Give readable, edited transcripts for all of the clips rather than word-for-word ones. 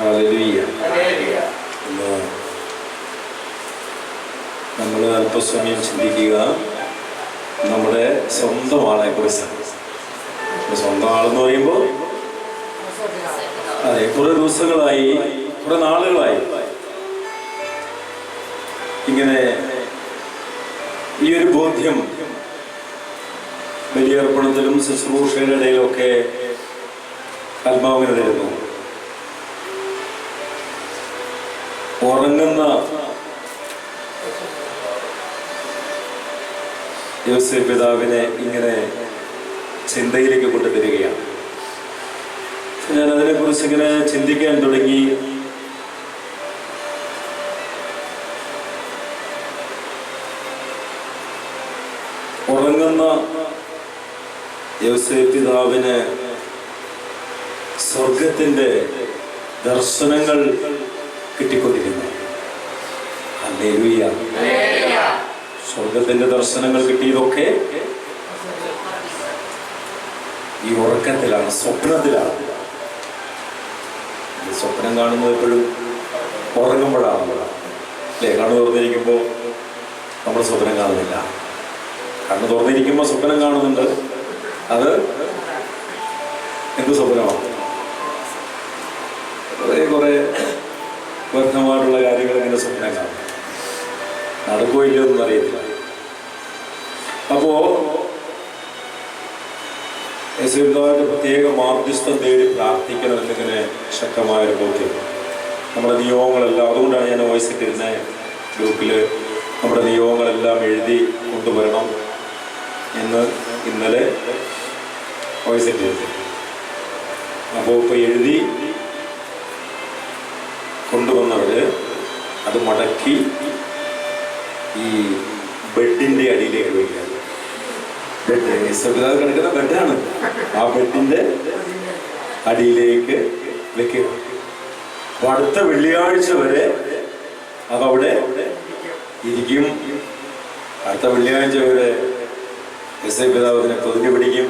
Hallelujah. ഇന്ന് നമ്മൾ അല്പസമയം ചിന്തിക്കുക നമ്മുടെ സ്വന്തം ആളെ കുറിച്ചാണ്. സ്വന്തം ആളെന്ന് പറയുമ്പോൾ അതെ, കുറെ ദിവസങ്ങളായി, കുറെ നാളുകളായി ഇങ്ങനെ ഈ ഒരു ബോധ്യം ബലിയർപ്പണത്തിലും ശുശ്രൂഷയുടെ ഇടയിലൊക്കെ ആത്മാവിനെ തരുന്നു. ഉറങ്ങുന്ന യോസേഫ് പിതാവിനെ ഇങ്ങനെ ചിന്തയിലേക്ക് കൊണ്ടുതരികയാണ്. ഞാൻ അതിനെക്കുറിച്ച് ഇങ്ങനെ ചിന്തിക്കാൻ തുടങ്ങി. ഉറങ്ങുന്ന യോസേഫ് പിതാവിന് സ്വർഗത്തിന്റെ ദർശനങ്ങൾ കിട്ടിക്കൊണ്ടിരുന്നു. ഹല്ലേലൂയ. സ്വർഗത്തിന്റെ ദർശനങ്ങൾ കിട്ടിയതൊക്കെ ഈ ഉറക്കത്തിലാണ്, സ്വപ്നത്തിലാണ്. സ്വപ്നം കാണുന്നത് എപ്പോഴും ഉറങ്ങുമ്പോഴാണല്ലോ അല്ലേ? കണ്ണു തുറന്നിരിക്കുമ്പോൾ നമ്മൾ സ്വപ്നം കാണുന്നില്ല. കണ്ണു തുറന്നിരിക്കുമ്പോൾ സ്വപ്നം കാണുന്നുണ്ട്. അത് എന്ത് സ്വപ്നമാണ്? കുറെ വ്യർത്ഥമായിട്ടുള്ള കാര്യങ്ങൾ ഇങ്ങനെ സ്വപ്നം കാണും. നടക്കോ ഇല്ലയോ ഒന്നും അറിയത്തില്ല. അപ്പോ യേശുവിന്റെ പ്രത്യേക മാർഗസ്ഥം തേടി പ്രാർത്ഥിക്കണം എന്നിങ്ങനെ ശക്തമായൊരു ബോധ്യം. നമ്മുടെ നിയോഗങ്ങളെല്ലാം, അതുകൊണ്ടാണ് ഞാൻ വോയിസ് ഇട്ടിരുന്ന ഗ്രൂപ്പിൽ നമ്മുടെ നിയോഗങ്ങളെല്ലാം എഴുതി കൊണ്ടുവരണം എന്ന് ഇന്നലെ വോയിസ് ഇട്ടിരുന്നു. അപ്പോൾ ഇപ്പോൾ എഴുതി കൊണ്ടുവന്നവര് അത് മടക്കി ഈ ബെഡിന്റെ അടിയിലേക്ക് വയ്ക്കുക. ബെഡ് കിടക്കുന്ന ബെഡാണ്, ആ ബെഡിന്റെ അടിയിലേക്ക് വെക്കുക. അപ്പൊ അടുത്ത വെള്ളിയാഴ്ച വരെ അതവിടെ ഇരിക്കും. അടുത്ത വെള്ളിയാഴ്ച വരെ യോസേഫ് പിതാവ് അതിനെ പൊതിഞ്ഞു പിടിക്കും.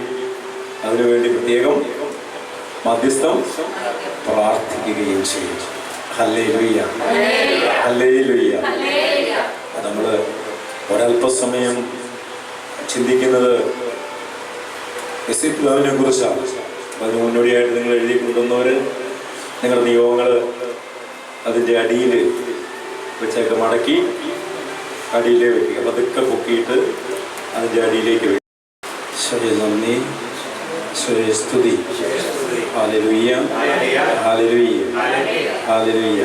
അതിനുവേണ്ടി പ്രത്യേകം മധ്യസ്ഥം പ്രാർത്ഥിക്കുകയും ചെയ്യും. Hallelujah, hallelujah. നമ്മള് ഒരല്പസമയം ചിന്തിക്കുന്നത് യോസേഫ് പിതാവിനെ കുറിച്ചാണ്. അതിന് മുന്നോടിയായിട്ട് നിങ്ങൾ എഴുതി കൊണ്ടുവന്നവര് നിങ്ങളുടെ നിയോഗങ്ങൾ അതിൻ്റെ അടിയിൽ വെച്ചൊക്കെ മടക്കി അടിയിലേ വെക്കുക. പതുക്കെ പൊക്കിയിട്ട് അതിൻ്റെ അടിയിലേക്ക് വെക്കുക. ഈശോയെ നന്ദി, ഈശോയെ സ്തുതി. Hallelujah, hallelujah, hallelujah.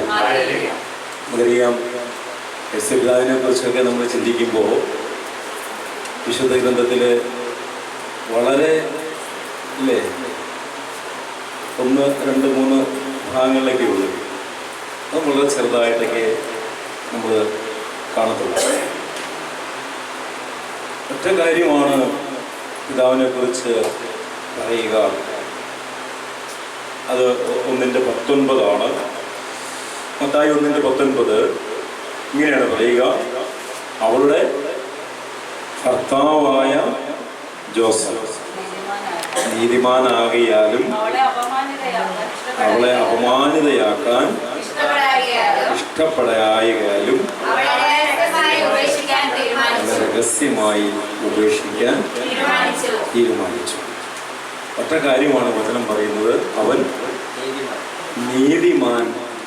നമുക്കറിയാം യോസേഫ് പിതാവിനെ കുറിച്ചൊക്കെ നമ്മൾ ചിന്തിക്കുമ്പോൾ വിശുദ്ധ ഗ്രന്ഥത്തിൽ വളരെ അല്ലേ 1, 2, 3 ഭാഗങ്ങളിലൊക്കെ ഉള്ളു. അത് വളരെ ചെറുതായിട്ടൊക്കെ നമ്മൾ കാണത്തുള്ളൂ. ഒറ്റ കാര്യമാണ് പിതാവിനെ കുറിച്ച് പറയുക. അത് 1:19 മത്തായി 1:19. ഇങ്ങനെയാണ് പറയുക: അവളുടെ ഭർത്താവായ ജോസഫ് നീതിമാനാകിയാലും അവളെ അപമാനിതയാക്കാൻ ഇഷ്ടപ്പെടായാലും രഹസ്യമായി ഉപേക്ഷിക്കാൻ തീരുമാനിച്ചു. ഒറ്റ കാര്യമാണ് വചനം പറയുന്നത്: അവൻ നീതിമാൻ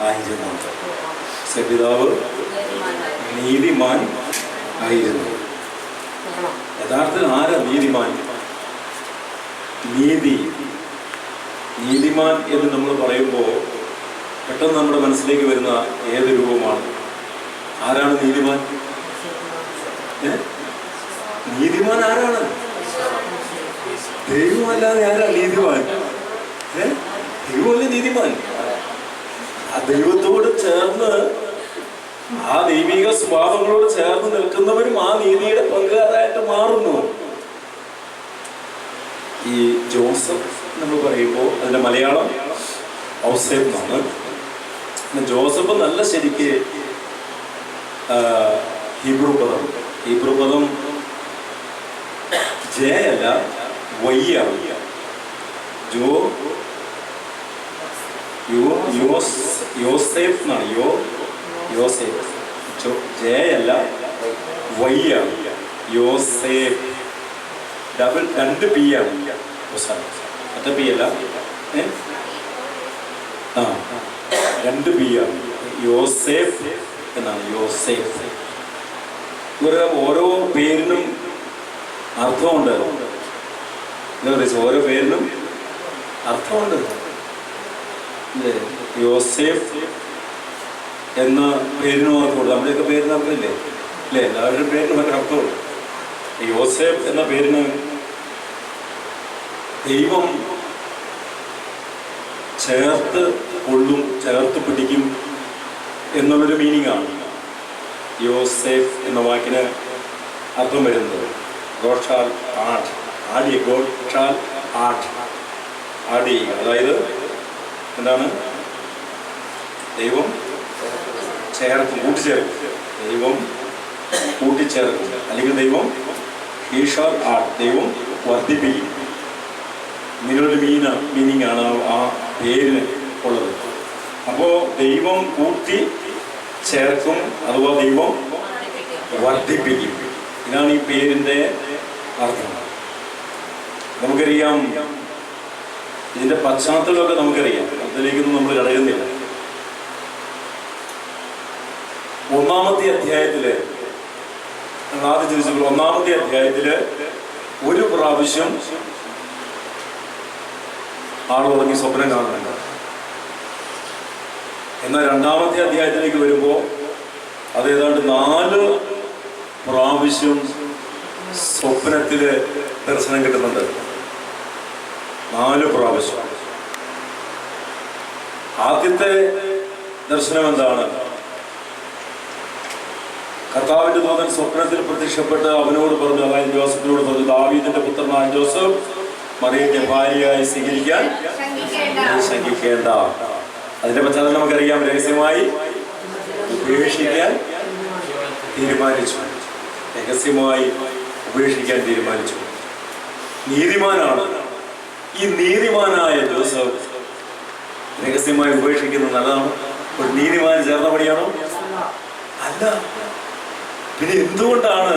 ആയിരുന്നു. പിതാവ് നീതിമാൻ ആയിരുന്നു. യഥാർത്ഥത്തിൽ ആരാ നീതിമാൻ? നീതിമാൻ എന്ന് നമ്മൾ പറയുമ്പോൾ പെട്ടെന്ന് നമ്മുടെ മനസ്സിലേക്ക് വരുന്ന ഏത് രൂപമാണ്? ആരാണ് നീതിമാൻ? നീതിമാൻ ആരാണ്? ദൈവമല്ലാതെ ആരാ നീതിമാൻ? ദൈവമല്ലേ നീതിമാൻ. ആ ദൈവത്തോട് ചേർന്ന്, ആ ദൈവിക സ്വഭാവങ്ങളോട് ചേർന്ന് നിൽക്കുന്നവരും ആ നീതിയുടെ പങ്കുകാരായിട്ട് മാറുന്നു. ഈ ജോസഫ് നമ്മൾ പറയുമ്പോൾ അതിന്റെ മലയാളം ഔസേപ്പ് എന്നാണ്. ജോസഫ് നല്ല ശരിക്ക് ഹീബ്രു പദം ജെ അല്ല, വൈ ആണ്. യോസേഫ് എന്നാണ്. യോസേഫ് ജെ അല്ല, വൈ ആണ്. യോസേഫ് രണ്ട് പി ആണ്. ഒറ്റ പി അല്ല, രണ്ട് പി ആണ്. യോസേഫ് എന്നാണ്. യോസേഫ്. ഇവരുടെ ഓരോ പേരിനും അർത്ഥമുണ്ട്. എന്താ പറയുക, ഓരോ പേരിനും അർത്ഥമുണ്ട്. യോസേഫ് എന്ന പേരിനും അർത്ഥമുണ്ട്. നമ്മുടെയൊക്കെ പേരിന് അർത്ഥമില്ലേ? അല്ലേ? എല്ലാവരുടെയും പേരിനും ഒക്കെ അർത്ഥമുണ്ട്. യോസേഫ് എന്ന പേരിന് ദൈവം ചേർത്ത് കൊള്ളും, ചേർത്ത് പിടിക്കും എന്നുള്ളൊരു മീനിങ് ആണ് യോസേഫ് എന്ന വാക്കിന് അർത്ഥം വരുന്നത്. ഗോഷാൽ ആഡ്, ആഡ് ഗോഷാൽ ആഡ്, ആഡ് ചെയ്യുക. അതായത് എന്താണ്? ദൈവം ചേർക്കും, കൂട്ടിച്ചേർക്കും. ദൈവം കൂട്ടിച്ചേർക്കും, അല്ലെങ്കിൽ ദൈവം ഈഷാൽ ആഡ്, ദൈവം വർദ്ധിപ്പിക്കും. ഇങ്ങനൊരു മീനിങ് ആണ് ആ പേരിന് ഉള്ളത്. അപ്പോൾ ദൈവം കൂട്ടി ചേർക്കും, അഥവാ ദൈവം വർദ്ധിപ്പിക്കും. ഇതാണ് ഈ പേരിൻ്റെ അർത്ഥം. നമുക്കറിയാം, ഇതിൻ്റെ പശ്ചാത്തലമൊക്കെ നമുക്കറിയാം. അതിലേക്കൊന്നും നമ്മൾ കടയുന്നില്ല. ഒന്നാമത്തെ അധ്യായത്തില് ആദ്യം ചോദിച്ചപ്പോൾ, ഒന്നാമത്തെ അധ്യായത്തില് ഒരു പ്രാവശ്യം ആളുറങ്ങി സ്വപ്നം കാണുന്നുണ്ട്. എന്നാൽ രണ്ടാമത്തെ അധ്യായത്തിലേക്ക് വരുമ്പോൾ അത് ഏതാണ്ട് 4 പ്രാവശ്യം സ്വപ്നത്തില് ദർശനം കിട്ടുന്നുണ്ട്. 4 പ്രാവശ്യം. ആദ്യത്തെ ദർശനം എന്താണ്? കർത്താവിന്റെ ദൂതൻ സ്വപ്നത്തിൽ പ്രത്യക്ഷപ്പെട്ട് അവനോട് പറഞ്ഞു, അതായത് ജോസഫിനോട് പറഞ്ഞു, ദാവീദിന്റെ പുത്രനായ ജോസഫ് മറിയത്തെ ഭാര്യയായി സ്വീകരിക്കാൻ ശങ്കിക്കേണ്ട. അതിന്റെ പശ്ചാത്തലം നമുക്കറിയാം. രഹസ്യമായി ഉപേക്ഷിക്കാൻ തീരുമാനിച്ചു. രഹസ്യമായി ഉപേക്ഷിക്കാൻ തീരുമാനിച്ചു. നീതിമാനാണ്. ഈ നീതിമാനായ ജോസഫ് രഹസ്യമായി ഉപേക്ഷിക്കുന്നത് നല്ലതാണ്? ഒരു നീതിമാന് ചേർന്ന പണിയാണോ? അല്ല. പിന്നെ എന്തുകൊണ്ടാണ്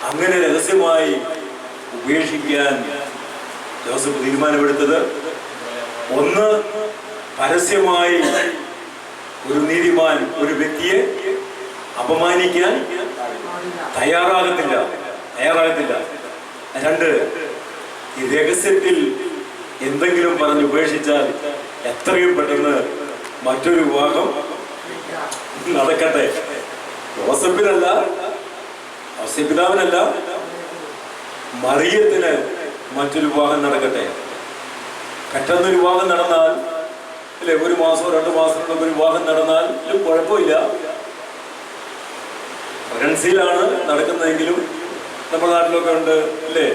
അങ്ങനെ രഹസ്യമായി ഉപേക്ഷിക്കാൻ ജോസഫ് തീരുമാനമെടുത്തത്? ഒന്ന്, പരസ്യമായി ഒരു നീതിമാൻ ഒരു വ്യക്തിയെ അപമാനിക്കാൻ തയ്യാറാകത്തില്ല. 2, ഈ രഹസ്യത്തിൽ എന്തെങ്കിലും പറഞ്ഞ് ഉപേക്ഷിച്ചാൽ എത്രയും പെട്ടെന്ന് മറ്റൊരു വിവാഹം നടക്കട്ടെ. ജോസഫിനല്ല, ഔസേപ്പിതാവിനല്ല, മറിയത്തിന് മറ്റൊരു വിവാഹം നടക്കട്ടെ. പെട്ടെന്നൊരു വിവാഹം നടന്നാൽ, അല്ലെ, 1 മാസമോ 2 മാസത്തിനുള്ള ഒരു വിവാഹം നടന്നാൽ കുഴപ്പമില്ല. പ്രഗ്നൻസിയിലാണ് നടക്കുന്നതെങ്കിലും നമ്മുടെ നാട്ടിലൊക്കെ ഉണ്ട്, അല്ലേ?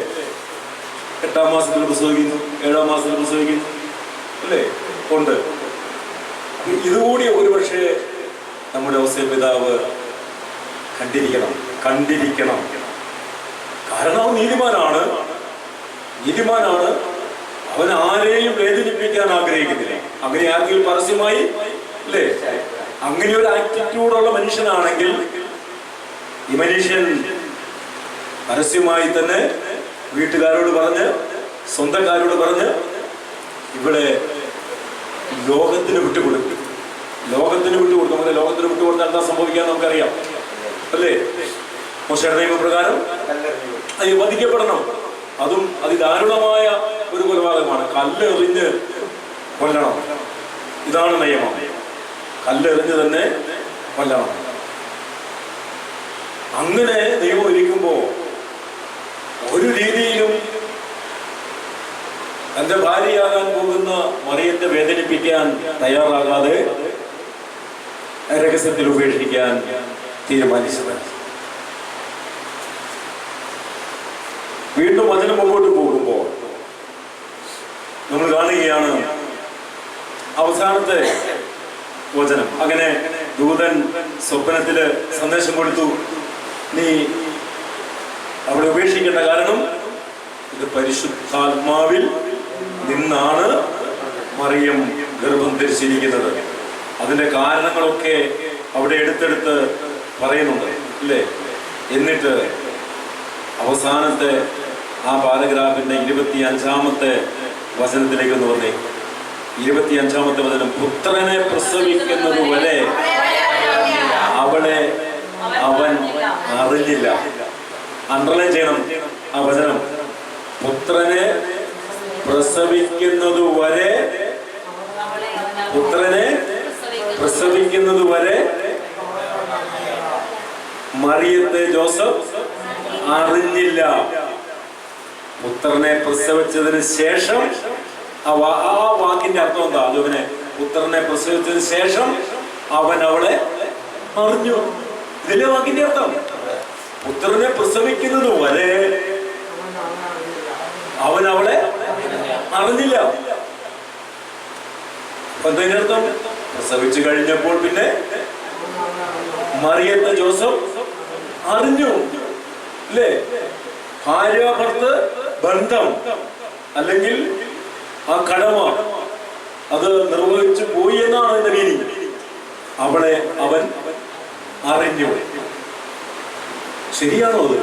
8ാം മാസത്തിൽ പ്രസവിക്കുന്നു, 7ാം മാസത്തിൽ പ്രസവിക്കുന്നു, അല്ലേ? ഉണ്ട്. ഇതുകൂടി ഒരുപക്ഷെ നമ്മുടെ ഔസേപ്പിതാവ് കണ്ടിരിക്കണം. കാരണം അവൻ നീതിമാനാണ്. അവൻ ആരെയും വേദനിപ്പിക്കാൻ ആഗ്രഹിക്കുന്നില്ല. അങ്ങനെ ആർക്കെങ്കിലും പരസ്യമായി, അല്ലേ, അങ്ങനെ ഒരു ആറ്റിറ്റ്യൂഡുള്ള മനുഷ്യനാണെങ്കിൽ ഈ മനുഷ്യൻ പരസ്യമായി തന്നെ വീട്ടുകാരോട് പറഞ്ഞ്, സ്വന്തക്കാരോട് പറഞ്ഞ് ഇവിടെ ലോകത്തിന് വിട്ടുകൊടുക്കും. ലോകത്തിന് വിട്ടുകൊടുത്താൽ എന്താ സംഭവിക്കാൻ നമുക്കറിയാം, അല്ലേ? മോശയുടെ നിയമപ്രകാരം വധിക്കപ്പെടണം. അതും അതിദാരുണമായ ഒരു കൊലപാതകമാണ്. കല്ലെറിഞ്ഞ് കൊല്ലണം. ഇതാണ് നിയമം. കല്ലെറിഞ്ഞ് തന്നെ കൊല്ലണം. അങ്ങനെ നിയമം ഇരിക്കുമ്പോൾ ഒരു രീതിയിലും തന്റെ ഭാര്യയാകാൻ പോകുന്ന മറിയത്തെ വേദനിപ്പിക്കാൻ തയ്യാറാകാതെ രഹസ്യത്തിൽ ഉപേക്ഷിക്കാൻ തീരുമാനിച്ചത്. വീണ്ടും അതിന് മുമ്പോട്ട് പോകുമ്പോൾ നമ്മൾ കാണുകയാണ് അവസാനത്തെ വചനം. അങ്ങനെ ദൂതൻ സ്വപ്നത്തില് സന്ദേശം കൊടുത്തു, നീ അവിടെ ഉപേക്ഷിക്കേണ്ട, കാരണം ഇത് പരിശുദ്ധാത്മാവിൽ നിന്നാണ് മറിയം ഗർഭം ധരിച്ചിരിക്കുന്നത്. അതിന്റെ കാരണങ്ങളൊക്കെ അവിടെ എടുത്തെടുത്ത് പറയുന്നുണ്ട്, ഇല്ലേ? എന്നിട്ട് അവസാനത്തെ ആ പാരഗ്രാഫിന്റെ 25-ാമത്തെ വചനത്തിലേക്ക് ഒന്ന് വന്നേ. 25-ാമത്തെ വചനം, പുത്രനെ പ്രസവിക്കുന്നത് വരെ അവളെ അവൻ അറിഞ്ഞില്ല. അണ്ടർലൈൻ ചെയ്യണം ആ വചനം. പുത്രനെ പ്രസവിക്കുന്നത് വരെ, പുത്രനെ പ്രസവിക്കുന്നത് വരെ മറിയത്തെ ജോസഫ് അറിഞ്ഞില്ല. പുത്രനെ പ്രസവിച്ചതിന് ശേഷം, ആ വാക്കിന്റെ അർത്ഥം എന്താ? അതുവിനെ പുത്രനെ പ്രസവിച്ചതിന് ശേഷം അവൻ അവളെ അറിഞ്ഞു. ഇതിലെ വാക്കിന്റെ അർത്ഥം പുത്രനെ പ്രസവിക്കുന്നത് വരെ അവൻ അവളെ അറിഞ്ഞില്ല. അതിന്റെ അർത്ഥം പ്രസവിച്ചു കഴിഞ്ഞപ്പോൾ പിന്നെ മറിയത്തെ ജോസഫ് അറിഞ്ഞു, അല്ലേ? ഭാര്യാഭർത്ത് ബന്ധം അല്ലെങ്കിൽ ആ കടമ അത് നിർവഹിച്ചു പോയി എന്നാണ് എന്റെ മീനിങ്. അവളെ അവൻ അറിഞ്ഞു. ശരിയാണോ അത്?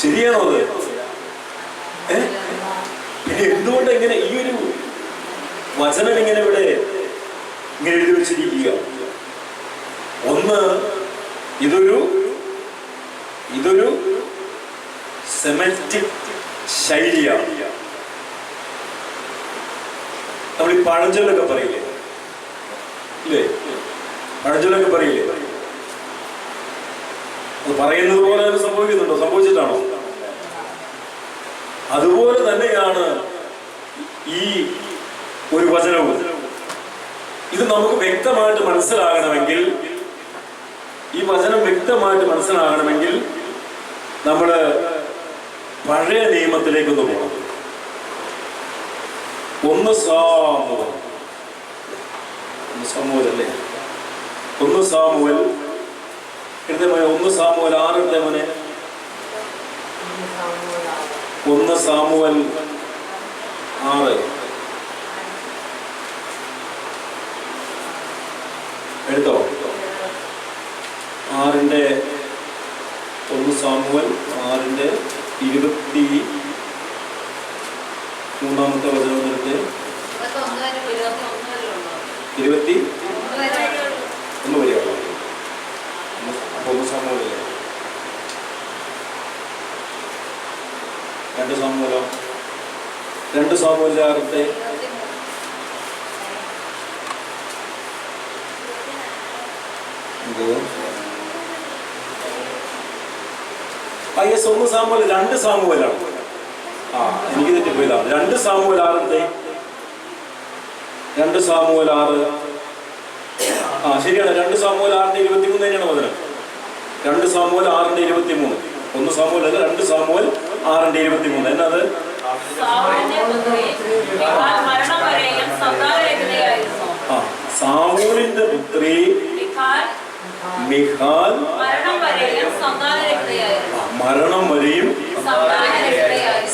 ശരിയാണോ അത്? പിന്നെ എന്തുകൊണ്ട് ഇങ്ങനെ ഈ ഒരു വചനം ഇങ്ങനെ ഇവിടെ ഇങ്ങനെ എഴുതി വെച്ചിരിക്കുക? ഒന്ന്, ഇതൊരു സെമറ്റിക് ശൈലിയാണ്. നമ്മൾ ഈ പഴഞ്ചൊല്ലൊക്കെ പറയില്ലേ, ഇല്ലേ? പഴഞ്ചൊല്ലൊക്കെ പറയില്ലേ? അത് പറയുന്നത് പോലെ തന്നെ സംഭവിക്കുന്നുണ്ടോ? സംഭവിച്ചിട്ടാണോ? അതുപോലെ തന്നെയാണ് ഈ ഒരു വചനവും. ഇത് നമുക്ക് വ്യക്തമായിട്ട് മനസ്സിലാകണമെങ്കിൽ, ഈ വചനം വ്യക്തമായിട്ട് മനസ്സിലാകണമെങ്കിൽ നമ്മള് പഴയ നിയമത്തിലേക്കൊന്ന് പോകണം. 1 സാമുവേൽ അല്ലേ? 1 സാമുവേൽ 1 സാമുവേൽ 6 എടുത്തേ മോനെ. 1 സാമുവേൽ 6 എടുത്തോ? 6-ന്റെ 1 സാമുവേൽ 6-ന്റെ 23-ാമത്തെ വചനം എടുത്ത് 21 വരെയുള്ളൂ. 1 സാമുവേലല്ലേ? 2 സാമുവേലോ? 2 സാമുവേലിന്റെ 6-ന്റെ യെസ് 1 സാമുവേൽ 2 സാമുവേലാണ്. എനിക്ക് തെറ്റിപ്പോയതാണ്. 2 സാമുവേൽ 6-ന്റെ 2 സാമുവേൽ 6. ശരിയാണ്. 2 സാമുവേൽ 6-ന്റെ 23 തന്നെയാണ് വചനം. 2 സാമുവേൽ 6-ന്റെ 23. 1 സാമുവേൽ അല്ല, 2 സാമുവേൽ 6-ന്റെ 23. എന്നത് സാമൂലിന്റെ പുത്രി മിഖാൽ മരണം വരെയും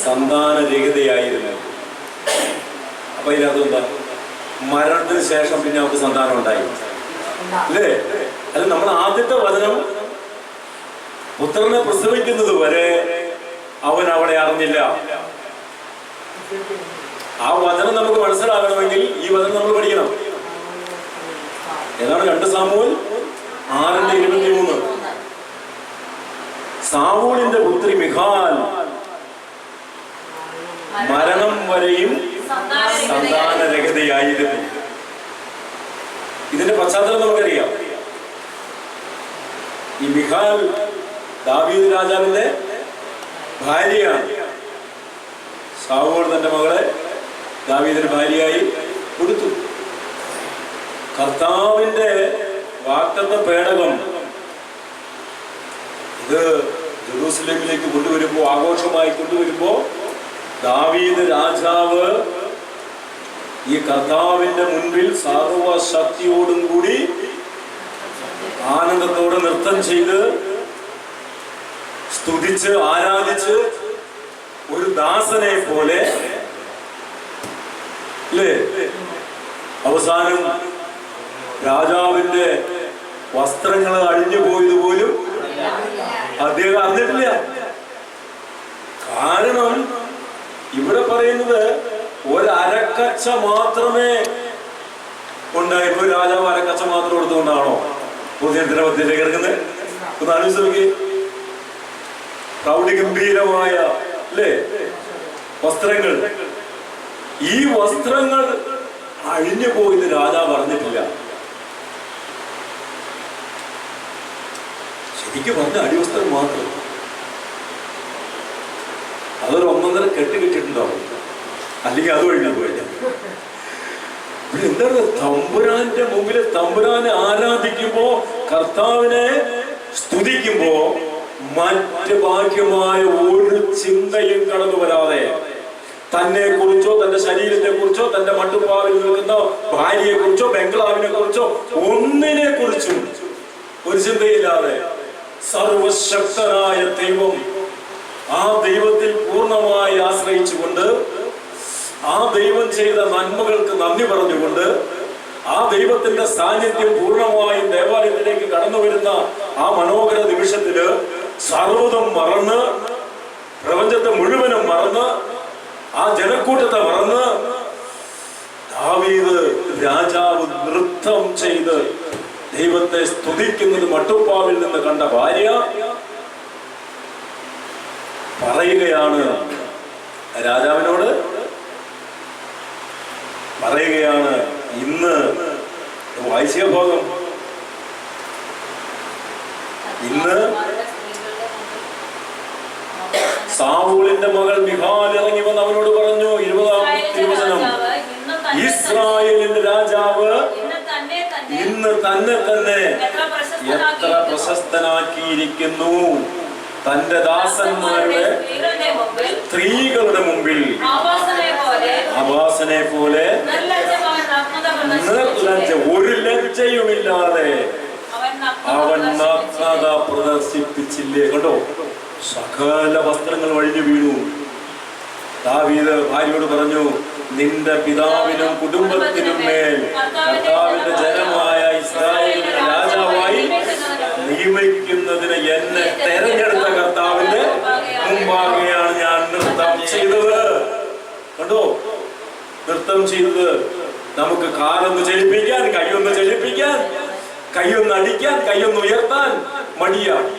സന്താനരഹിതയായിരുന്നു. അപ്പൊ ഇതിനകത്ത് എന്താ? മരണത്തിന് ശേഷം പിന്നെ അവർക്ക് സന്താനം ഉണ്ടായി, അല്ലേ? അല്ല, നമ്മൾ ആദ്യത്തെ വചനം പുത്രനെ പ്രസവിക്കുന്നത് വരെ അവൻ അവളെ അറിഞ്ഞില്ല. ആ വചനം നമുക്ക് മനസ്സിലാകണമെങ്കിൽ ഈ വചനം നമ്മൾ പഠിക്കണം. ഏതാണ്? 2 സാമുവേൽ 6-ന്റെ 23. സാവൂളിന്റെ പുത്രി മിഖാൽ മരണം വരെയും സന്താനരഹിതയായിരുന്നു. ഇതിന്റെ പശ്ചാത്തലം നമുക്കറിയാം. ഈ മിഖാൽ ദാവീദ് രാജാവിന്റെ ഭാര്യയാണ്. സാവൂൾ തന്റെ മകളെ ദാവീദിന് ഭാര്യയായി കൊടുത്തു. കർത്താവിന്റെ വാഗ്ദത്ത പേടകം ഇത് ജെറൂസലേമിലേക്ക് കൊണ്ടുവരുമ്പോ, ആഘോഷമായി കൊണ്ടുവരുമ്പോ, ദാവീദ് രാജാവ് ഈ കർത്താവിന്റെ മുൻപിൽ സർവശക്തിയോടും കൂടി ആനന്ദത്തോടെ നൃത്തം ചെയ്ത് സ്തുതിച്ച് ആരാധിച്ച് ഒരു ദാസനെ പോലെ, അല്ലേ, അവസാനം രാജാവിന്റെ വസ്ത്രങ്ങൾ അഴിഞ്ഞു പോയത് പോലും അദ്ദേഹം അറിഞ്ഞിട്ടില്ല. കാരണം ഇവിടെ പറയുന്നത് ഒരക്കച്ച മാത്രമേ ഉണ്ടായിരുന്നു. രാജാവ് അരക്കച്ച മാത്രം കൊടുത്തുകൊണ്ടാണോ പൊതുജനത്തിന്റെ മധ്യത്തിലേക്ക് ഇറങ്ങുന്നത്? ഒന്ന് ആലോചിച്ച് നോക്കി. പ്രൗഢഗംഭീരമായ അല്ലേ വസ്ത്രങ്ങൾ, ഈ വസ്ത്രങ്ങൾ അഴിഞ്ഞു പോയത് രാജാവ് അറിഞ്ഞിട്ടില്ല. ശരിക്കും പറഞ്ഞ അടിവസ്ത്രം മാത്രം, അതൊരു 1.5 കെട്ട് കിട്ടിയിട്ടുണ്ടാവും, അല്ലെങ്കിൽ അത് ഒഴിഞ്ഞു പോയില്ല. എന്താണ് തമ്പുരാന്റെ മുമ്പിൽ തമ്പുരാനെ ആരാധിക്കുമ്പോ, കർത്താവിനെ സ്തുതിക്കുമ്പോ മറ്റ് ബാഹ്യമായ ഒരു ചിന്തയും കടന്നു വരാതെ, തന്നെ കുറിച്ചോ തന്റെ ശരീരത്തെ കുറിച്ചോ തന്റെ മട്ടുപ്പാവിൽ നിൽക്കുന്ന ഭാര്യയെ കുറിച്ചോ ബംഗ്ലാവിനെ കുറിച്ചോ ഒന്നിനെ കുറിച്ചും ഒരു ചിന്തയില്ലാതെ സർവശക്തനായ ദൈവം, ആ ദൈവത്തിൽ പൂർണ്ണമായി ആശ്രയിച്ചുകൊണ്ട്, ആ ദൈവം ചെയ്ത നന്മകൾക്ക് നന്ദി പറഞ്ഞുകൊണ്ട്, ആ ദൈവത്തിന്റെ സാന്നിധ്യം പൂർണ്ണമായും ദേവാലയത്തിലേക്ക് കടന്നു വരുന്ന ആ മനോഹര നിമിഷത്തില് സർവ്വതും മറന്ന്, പ്രപഞ്ചത്തെ മുഴുവനും മറന്ന്, ആ ജനക്കൂട്ടത്തെ മറന്ന് ദാവീദ് രാജാവ് നൃത്തം ചെയ്ത് ദൈവത്തെ സ്തുതിക്കുന്നത് മട്ടുപ്പാവിൽ നിന്ന് കണ്ട ഭാര്യ പറയുകയാണ്, രാജാവിനോട് പറയുകയാണ്, ഇന്ന് വായിച്ച ഭാഗം, ഇന്ന് സാവൂളിന്റെ മകൾ മിഖാൽ ഇറങ്ങി വന്ന് അവനോട് പറഞ്ഞു, 20-ാമത്തെ വചനം, ഇസ്രായേലിന്റെ രാജാവ് ഇന്ന് തന്നെ എത്ര പ്രശസ്തനാക്കിയിരിക്കുന്നു, തന്റെ ദാസന്മാരുടെ സ്ത്രീകളുടെ മുമ്പിൽ ആവാസനെ പോലെ നിർലജ്ജ, ഒരു ലജ്ജയുമില്ലാതെ അവൻ നഗ്നത പ്രദർശിപ്പിച്ചില്ലേ. കണ്ടോ, സകല വസ്ത്രങ്ങൾ വഴിഞ്ഞു വീണു. ദാവീദ് ഭാര്യയോട് പറഞ്ഞു, നിന്റെ പിതാവിനും കുടുംബത്തിനും മേൽ കർത്താവിന്റെ ജനമായ ഇസ്രായേലിന്റെ രാജാവായി നിയമിക്കുന്നതിന് എന്നെ തെരഞ്ഞെടുത്ത കർത്താവിന്റെ മുമ്പാകെയാണ് ഞാൻ നൃത്തം ചെയ്തത്. കണ്ടോ, നൃത്തം ചെയ്തത് നമുക്ക് കാലൊന്ന് ചലിപ്പിക്കാൻ, കൈയൊന്ന് ചലിപ്പിക്കാൻ, കൈയൊന്ന് അടിക്കാൻ, കൈയൊന്ന് ഉയർത്താൻ മടിയാണ്.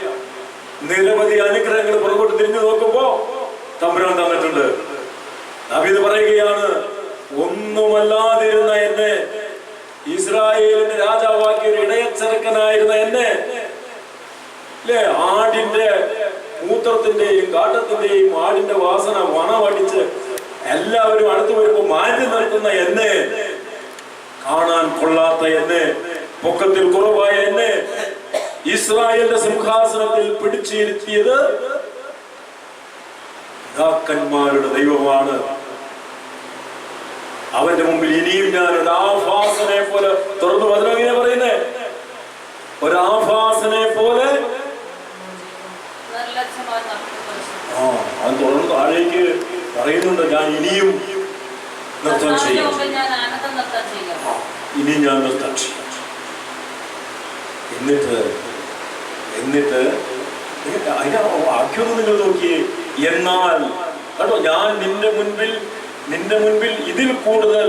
നിരവധി അനുഗ്രഹങ്ങൾ പുറകോട്ട് തിരിഞ്ഞു നോക്കുമ്പോ തമ്പുരാൻ തന്നിട്ടുണ്ട്. ദാവീദ് പറയുകയാണ്, ഒന്നുമല്ലാതിരുന്ന എന്നെ, ഇസ്രായേലിന്റെ രാജാവാക്കിയ ഒരു ഇടയച്ചെറുക്കനായിരുന്ന എന്നെ, അല്ലേ, ആടിന്റെ മൂത്രത്തിന്റെയും കാട്ടത്തിന്റെയും ആടിന്റെ വാസന മണമടിച്ച് എല്ലാവരും അടുത്തു വരുമ്പോ മാറ്റി നിർത്തുന്ന എന്നെ, കാണാൻ കൊള്ളാത്ത എന്നെ, പൊക്കത്തിൽ കുറവായ എന്നെ ഇസ്രായേലിന്റെ സിംഹാസനത്തിൽ പിടിച്ചിരുത്തിയത് പിതാക്കന്മാരുടെ ദൈവമാണ്. അവന്റെ മുമ്പിൽ ഇനിയും ഞാൻ ഒരു ആഭാസനെ പോലെ, തുറന്നു വചനം എങ്ങനെ പറയുന്നേ, ഒരാഭാസനെ പോലെ അവൻ തുറന്ന് താഴേക്ക് പറയുന്നുണ്ട്, ഞാൻ ഇനിയും നൃത്തം ചെയ്യും, ഇനിയും ഞാൻ നൃത്തം ചെയ്യും. എന്നിട്ട് അതിന്റെ വാക്യം നിങ്ങൾ നോക്കിയേ, എന്നാൽ കേട്ടോ, ഞാൻ നിന്റെ മുൻപിൽ ഇതിൽ കൂടുതൽ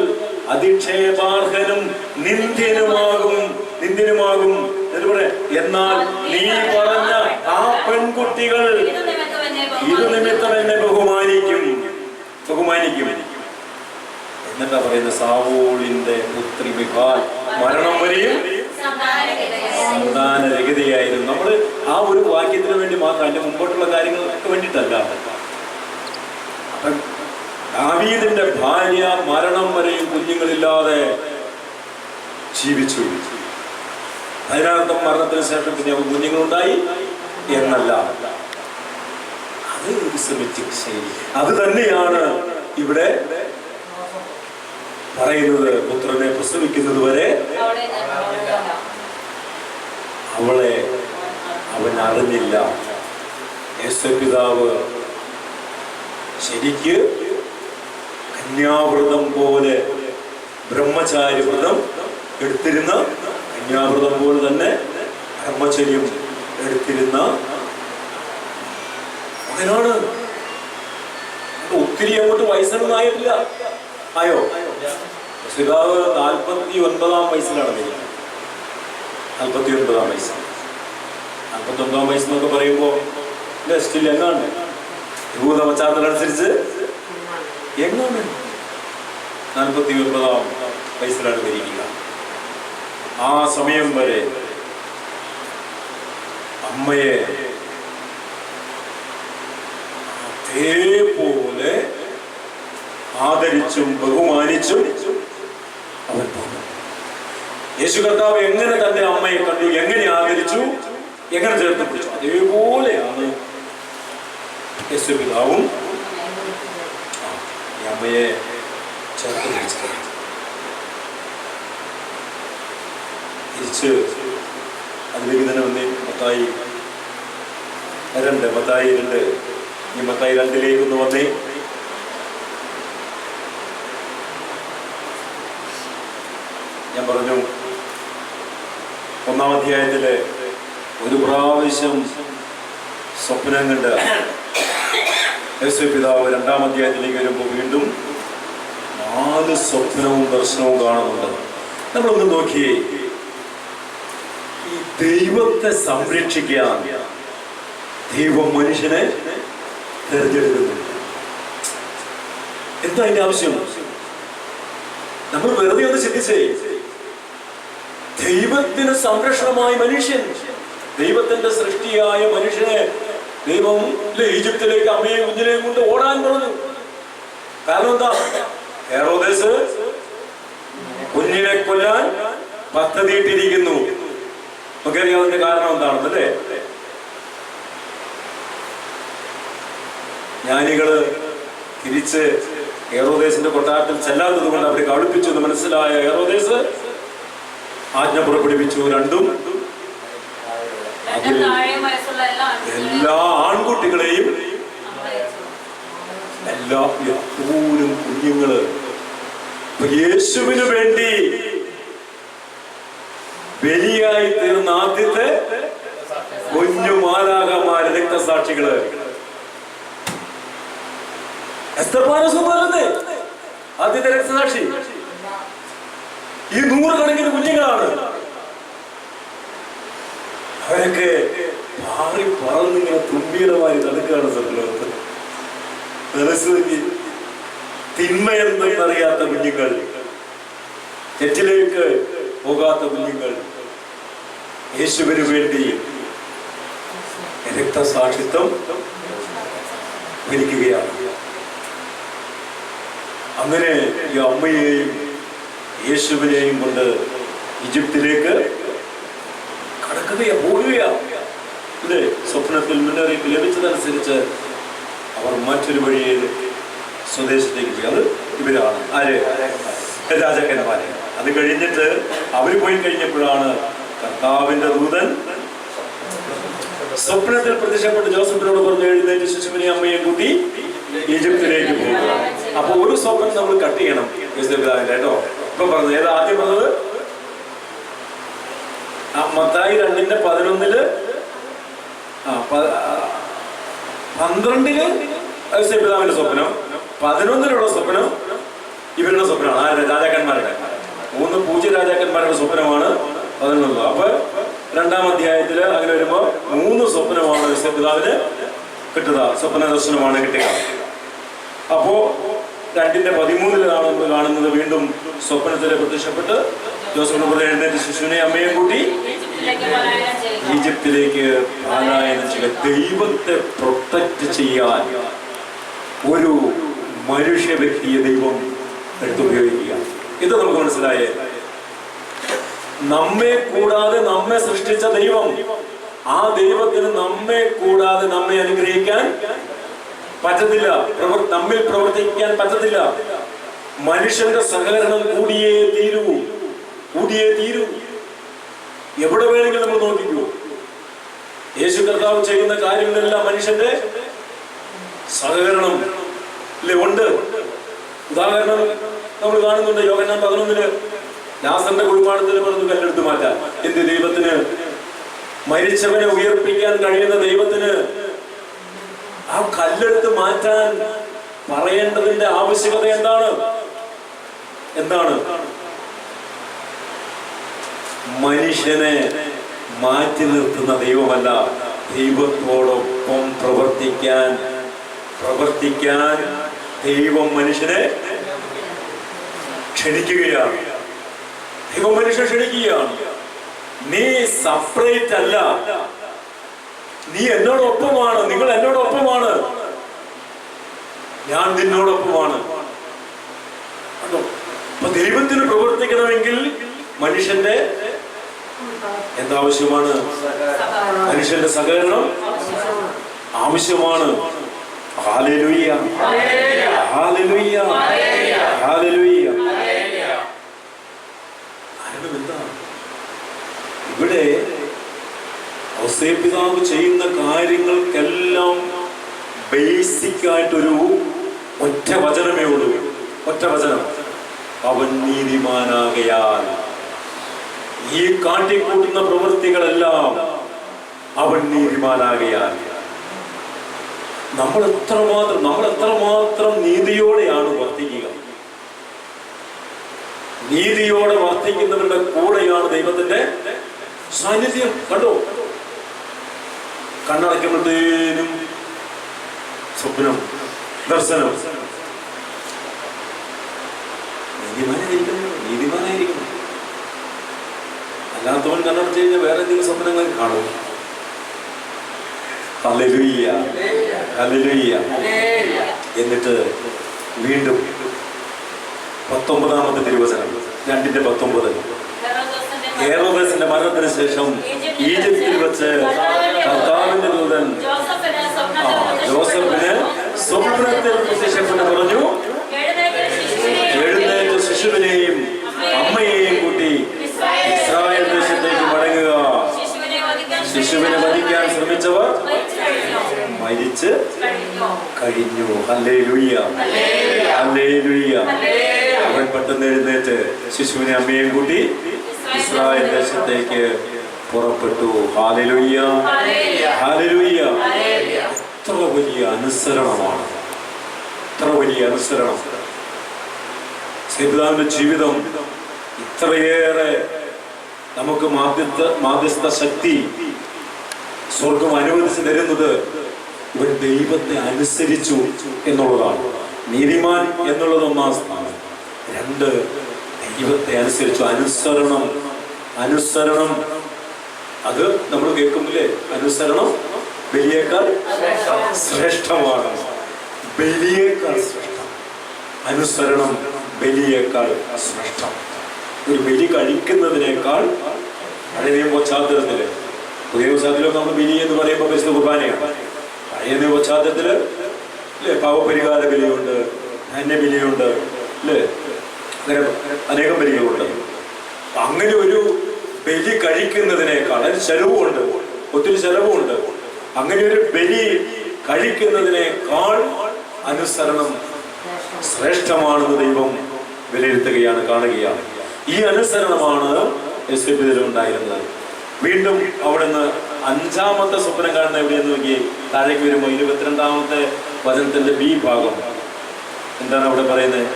അധിക്ഷേപാർഹനും നിന്ദ്യനുമാകും. എന്നാൽ നീ പറഞ്ഞ ആ പെൺകുട്ടികൾ ഇത് നിമിത്തം എന്നെ ബഹുമാനിക്കും. എന്നിട്ടാ പറയുന്നത്, സാവൂളിന്റെ പുത്രി മിഖാൽ മരണം വരെയും സന്താനരഹിതയായിരുന്നു. നമ്മള് ആ ഒരു വാക്യത്തിന് വേണ്ടി മാത്രം, അതിന്റെ മുമ്പോട്ടുള്ള കാര്യങ്ങൾക്ക് വേണ്ടിയിട്ടല്ല. ദാവീദിന്റെ ഭാര്യ മരണം വരെയും കുഞ്ഞുങ്ങളില്ലാതെ ജീവിച്ചു. അതിനർത്ഥം മരണത്തിന് ശേഷം പിന്നെ അവർക്ക് കുഞ്ഞുങ്ങളുണ്ടായി എന്നല്ല. അത് ഒരു സെമിറ്റിക് ശൈലി. അത് തന്നെയാണ് ഇവിടെ പറയുന്നത്, പുത്രനെ പ്രസവിക്കുന്നത് വരെ അവളെ അവൻ അറിഞ്ഞില്ല. യേശുപിതാവ് ശരിക്ക് കന്യാവ്രതം പോലെ ബ്രഹ്മചാരി വ്രതം എടുത്തിരുന്ന, കന്യാവ്രതം പോലെ തന്നെ ബ്രഹ്മചര്യം എടുത്തിരുന്ന മകനാണ്. ഒത്തിരി അങ്ങോട്ട് വയസ്സൊന്നും ആയിട്ടില്ല. ആയോ? പിതാവ് 49 വയസ്സിലാണ് മരിക്കുന്നത്. 49 വയസ്സ്. 49 വയസ്സെന്നൊക്കെ പറയുമ്പോ സ്റ്റിൽ എങ്ങാണ് ഭൂത പശ്ചാത്തലം അനുസരിച്ച് എങ്ങാണ് 49 വയസ്സിലാണ് മരിക്കുക. ആ സമയം വരെ അമ്മയെ അതേപോലെ ആദരിച്ചും ബഹുമാനിച്ചും അവൻ പോന്നു. യേശു കർത്താവ് എങ്ങനെ തന്റെ അമ്മയെ കണ്ടു, എങ്ങനെ ആദരിച്ചു, എങ്ങനെ ചേർത്ത് പിടിച്ചു, അതേപോലെയാണ് യേശു പിതാവും ഈ അമ്മയെ ചേർത്ത് പിടിച്ചത്. തിരിച്ച് അതിലേക്ക് തന്നെ വന്നേ. മത്തായി 2 ഈ മത്തായി 2 ഒന്ന് വന്നേ. ഞാൻ പറഞ്ഞു 1-ാം അധ്യായത്തില് ഒരു പ്രാവശ്യം സ്വപ്നം കണ്ട് യേശു പിതാവ് 2-ാം അധ്യായത്തിലേക്ക് വരുമ്പോൾ വീണ്ടും 4 സ്വപ്നവും ദർശനവും കാണുന്നുണ്ട്. നമ്മളൊന്ന് നോക്കിയേ, ഈ ദൈവത്തെ സംരക്ഷിക്കാൻ ദൈവം മനുഷ്യനെ തെരഞ്ഞെടുക്കുന്നു. എന്താ അതിന്റെ ആവശ്യം? നമ്മൾ വെറുതെ ഒന്ന് ചിന്തിച്ചേ. ദൈവത്തിന് സംരക്ഷണമായി മനുഷ്യൻ, ദൈവത്തിന്റെ സൃഷ്ടിയായ മനുഷ്യനെ ദൈവം ഈജിപ്തിലേക്ക് അമ്മയെയും കുഞ്ഞിനെയും കൊണ്ട് ഓടാൻ പറഞ്ഞു. കാരണം എന്താ? ഹെറോദേസ് കുഞ്ഞിനെ കൊല്ലാൻ പദ്ധതിയിട്ടിരിക്കുന്നു. നമുക്കറിയാം അതിന്റെ കാരണം എന്താണെന്നല്ലേ. ജ്ഞാനികള് തിരിച്ച് ഹെറോദേസിന്റെ കൊട്ടാരത്തിൽ ചെല്ലാത്തത് കൊണ്ട് അവരെ കടുപ്പിച്ചു എന്ന് മനസ്സിലായ ഹെറോദേസ് ആജ്ഞ പുറപ്പെടുവിച്ചു. രണ്ടും എല്ലാ ആൺകുട്ടികളെയും, എല്ലാ എപ്പോഴും കുഞ്ഞുങ്ങള് യേശുവിന് വേണ്ടി ബലിയായി തീർന്ന ആദ്യത്തെ കുഞ്ഞു മാലാഖമാര്, രക്തസാക്ഷികള്. എസ്തഫാനോസ് ആദ്യത്തെ രക്തസാക്ഷി. ഈ 100 കണക്കിന് കുഞ്ഞുങ്ങളാണ്. അവരൊക്കെ മാറി പറന്നിങ്ങനെ തുമ്പിയിടമായി നടക്കുകയാണ് സർലോകത്ത്. മനസ്സിലാക്കി തിന്മയെന്നറിയാത്ത കുഞ്ഞുങ്ങൾ, തെറ്റിലേക്ക് പോകാത്ത കുഞ്ഞുങ്ങൾ യേശുവിന് വേണ്ടി രക്തസാക്ഷിത്വം ഭരിക്കുകയാണ്. അങ്ങനെ ഈ അമ്മയെയും യേശുവിനെയും കൊണ്ട് ഈജിപ്തിലേക്ക് പോവുകയാണ്. അല്ലേ? സ്വപ്നത്തിൽ മുന്നറിയിപ്പ് ലഭിച്ചതനുസരിച്ച് അവർ മറ്റൊരു വഴിയിൽ സ്വദേശത്തേക്ക് പോയി. അത് ഇവരാണ് ആര്? രാജാക്കന്മാരെ. അത് കഴിഞ്ഞിട്ട് അവർ പോയി കഴിഞ്ഞപ്പോഴാണ് കർത്താവിന്റെ ദൂതൻ സ്വപ്നത്തിൽ പ്രത്യക്ഷപ്പെട്ട് ജോസഫിനോട് പറഞ്ഞു, എഴുന്നേറ്റ് ശിശുവിനെ അമ്മയെ കൂട്ടി ഈജിപ്തിലേക്ക് പോകുക. അപ്പൊ ഒരു സ്വപ്നം നമ്മൾ കട്ട് ചെയ്യണം കേട്ടോ. ഇപ്പൊ പറഞ്ഞു ഏതാ ആദ്യം പറഞ്ഞത്? മത്തായി 2:11 12 യോസേപ്പിതാവിന്റെ സ്വപ്നം, 11 സ്വപ്നം ഇവരുടെ സ്വപ്നമാണ്. ആരുടെ? രാജാക്കന്മാരുടെ. 3 പൂജ്യ രാജാക്കന്മാരുടെ സ്വപ്നമാണ് 11. അപ്പൊ 2-ാം അധ്യായത്തില് അങ്ങനെ വരുമ്പോ 3 സ്വപ്നമാണ് യോസേപ്പിതാവിന് കിട്ടുക, സ്വപ്ന ദർശനമാണ് കിട്ടുക. അപ്പോ 2:13 നമ്മൾ കാണുന്നത് വീണ്ടും സ്വപ്നത്തില് പ്രത്യക്ഷപ്പെട്ട് ജോസഫിനെ എഴുന്നേറ്റ് ശിശുവിനെ അമ്മയെ കൂട്ടി ഈജിപ്തിലേക്ക് പലായനം ചെയ്യുക. ദൈവത്തെ പ്രൊട്ടക്ട് ചെയ്യാൻ ഒരു മനുഷ്യ വ്യക്തിയെ ദൈവം എടുത്തുപയോഗിക്കുക. ഇത് നമുക്ക് മനസ്സിലായേ. നമ്മെ കൂടാതെ നമ്മെ സൃഷ്ടിച്ച ദൈവം, ആ ദൈവത്തിന് നമ്മെ കൂടാതെ നമ്മെ അനുഗ്രഹിക്കാൻ പറ്റത്തില്ല, നമ്മിൽ പ്രവർത്തിക്കാൻ പറ്റത്തില്ല. മനുഷ്യന്റെ സഹകരണം കൂടിയേ തീരൂ. എവിടെ വേണമെങ്കിലും നമ്മൾ നോക്കിക്കൂ. യേശു കർത്താവ് ചെയ്യുന്ന കാര്യങ്ങളെല്ലാം മനുഷ്യന്റെ സഹകരണം ഉണ്ട്. ഉദാഹരണം നമ്മൾ കാണുന്നുണ്ട്. യോഹന്നാൻ 11 ലാസറിന്റെ കുഴിമാടത്തിൽ പറഞ്ഞു കല്ലെടുത്ത് മാറ്റാൻ. എന്ത് ദൈവത്തിന്? മരിച്ചവനെ ഉയർപ്പിക്കാൻ കഴിയുന്ന ദൈവത്തിന് ആ കല്ലെടുത്ത് മാറ്റാൻ പറയേണ്ടതിന്റെ ആവശ്യകത എന്താണ്? മനുഷ്യനെ മാറ്റി നിർത്തുന്ന ദൈവമല്ല, ദൈവത്തോടൊപ്പം പ്രവർത്തിക്കാൻ ദൈവം മനുഷ്യനെ ക്ഷണിക്കുകയാണ്. ദൈവം മനുഷ്യനെ ക്ഷണിക്കുകയാണ്. നീ സെപ്പറേറ്റ് അല്ല, നീ എന്നോടൊപ്പമാണ്, നിങ്ങൾ എന്നോടൊപ്പമാണ്, ഞാൻ നിന്നോടൊപ്പമാണ്. അപ്പൊ ദൈവത്തിന് പ്രവർത്തിക്കണമെങ്കിൽ മനുഷ്യന്റെ എന്താവശ്യമാണ്? മനുഷ്യന്റെ സഹകരണം ആവശ്യമാണ്. Hallelujah, hallelujah, hallelujah. കാരണം എന്താണ്? ഇവിടെ ഔസേപ്പിതാവ് ചെയ്യുന്ന കാര്യങ്ങൾക്കെല്ലാം ബേസിക് ആയിട്ടൊരു ഒറ്റ വചനമേ ഉള്ളൂ. ഒറ്റ വചനം: അവൻ നീതിമാനാകയാൽ. ഈ കാട്ടിക്കൂട്ടുന്ന പ്രവൃത്തികളെല്ലാം അവൻ നീതിമാനാകയാൽ. നമ്മൾ എത്രമാത്രം നീതിയോടെയാണ് വർത്തിക്കുക. നീതിയോടെ വർത്തിക്കുന്നവരുടെ കൂടെയാണ് ദൈവത്തിന്റെ സാന്നിധ്യം. കണ്ടോ, കണ്ണടയ്ക്കുമ്പോഴത്തേനും സ്വപ്നം, ദർശനം. നീതിമാനായിരിക്കണം. അല്ലാത്തവൻ കണ്ണടച്ച് കഴിഞ്ഞാൽ വേറെ എന്തെങ്കിലും സ്വപ്നങ്ങൾ കാണും. Hallelujah, hallelujah. എന്നിട്ട് വീണ്ടും 19-ാമത്തെ തിരുവചനം 2:19. ഹെരോദസിന്റെ മരണത്തിന് ശേഷം ഈജിപ്തിൽ വെച്ച് കർത്താവിന്റെ ദൂതൻ ജോസഫിന് സ്വപ്നത്തിൽ പ്രത്യക്ഷപ്പെട്ട് പറഞ്ഞു, എഴുന്നേറ്റ് ശിശുവിനെയും അമ്മയെയും കൂട്ടി ഇസ്രായേൽ ദേശത്തേക്ക് മടങ്ങുക. ശിശുവിനെ വധിക്കാൻ ശ്രമിച്ചവർ മരിച്ച് കഴിഞ്ഞു. Hallelujah, hallelujah. അവൻ പെട്ടെന്ന് എഴുന്നേറ്റ് ശിശുവിനെ അമ്മയെയും കൂട്ടി ഇസ്രായേൽ ദേശത്തേക്ക് പുറപ്പെട്ടു. Hallelujah, hallelujah. എത്ര വലിയ അനുസരണമാണ്, എത്ര വലിയ അനുസരണം. സേബിതാവിന്റെ ജീവിതം ഇത്രയേറെ നമുക്ക് മാധ്യസ്ഥ ശക്തി സ്വർഗം അനുവദിച്ചു തരുന്നത് ഇവൻ ദൈവത്തെ അനുസരിച്ചു എന്നുള്ളതാണ്. നീതിമാൻ എന്നുള്ളത് 1-ാം സ്ഥാനം. 2, ദൈവത്തെ അനുസരിച്ചു. അനുസരണം അത് നമ്മൾ കേൾക്കുന്നില്ലേ? അനുസരണം ബലിയേക്കാൾ ശ്രേഷ്ഠമാണ്. ബലിയേക്കാൾ ശ്രേഷ്ഠം. അനുസരണം ബലിയേക്കാൾ ശ്രേഷ്ഠം. ഒരു ബലി കഴിക്കുന്നതിനേക്കാൾ പഴയ നിയമ പശ്ചാത്തലത്തില്, പുതിയ പശ്ചാത്തലം നമ്മൾ ബലി എന്ന് പറയുമ്പോൾ പരിശുദ്ധ കുർബാനയാണ്. പഴയ നിയമ പശ്ചാത്തലത്തില് അല്ലെ പാവപരിഹാര ബലിയുണ്ട്, ധാന്യബലിയുണ്ട്, അല്ലേ, അങ്ങനെ അനേകം ബലികളുണ്ട്. അങ്ങനെ ഒരു ബലി കഴിക്കുന്നതിനേക്കാൾ അതിന് ചെലവുമുണ്ട്, ഒത്തിരി ചെലവുമുണ്ട്. അങ്ങനെ ഒരു ബലി കഴിക്കുന്നതിനേക്കാൾ അനുസരണം ശ്രേഷ്ഠമാണെന്ന് ദൈവം വിലയിരുത്തുകയാണ്, കാണുകയാണ്. ഈ അനുസരണമാണ് യെഹൂദയിൽ ഉണ്ടായിരുന്നത്. വീണ്ടും അവിടുന്ന് 5-ാമത്തെ സ്വപ്നം കാണുന്ന എവിടെയെന്ന് നോക്കി താഴേക്ക് വരുമ്പോൾ 22-ാമത്തെ വചനത്തിന്റെ B ഭാഗം എന്താണ് അവിടെ പറയുന്നത്?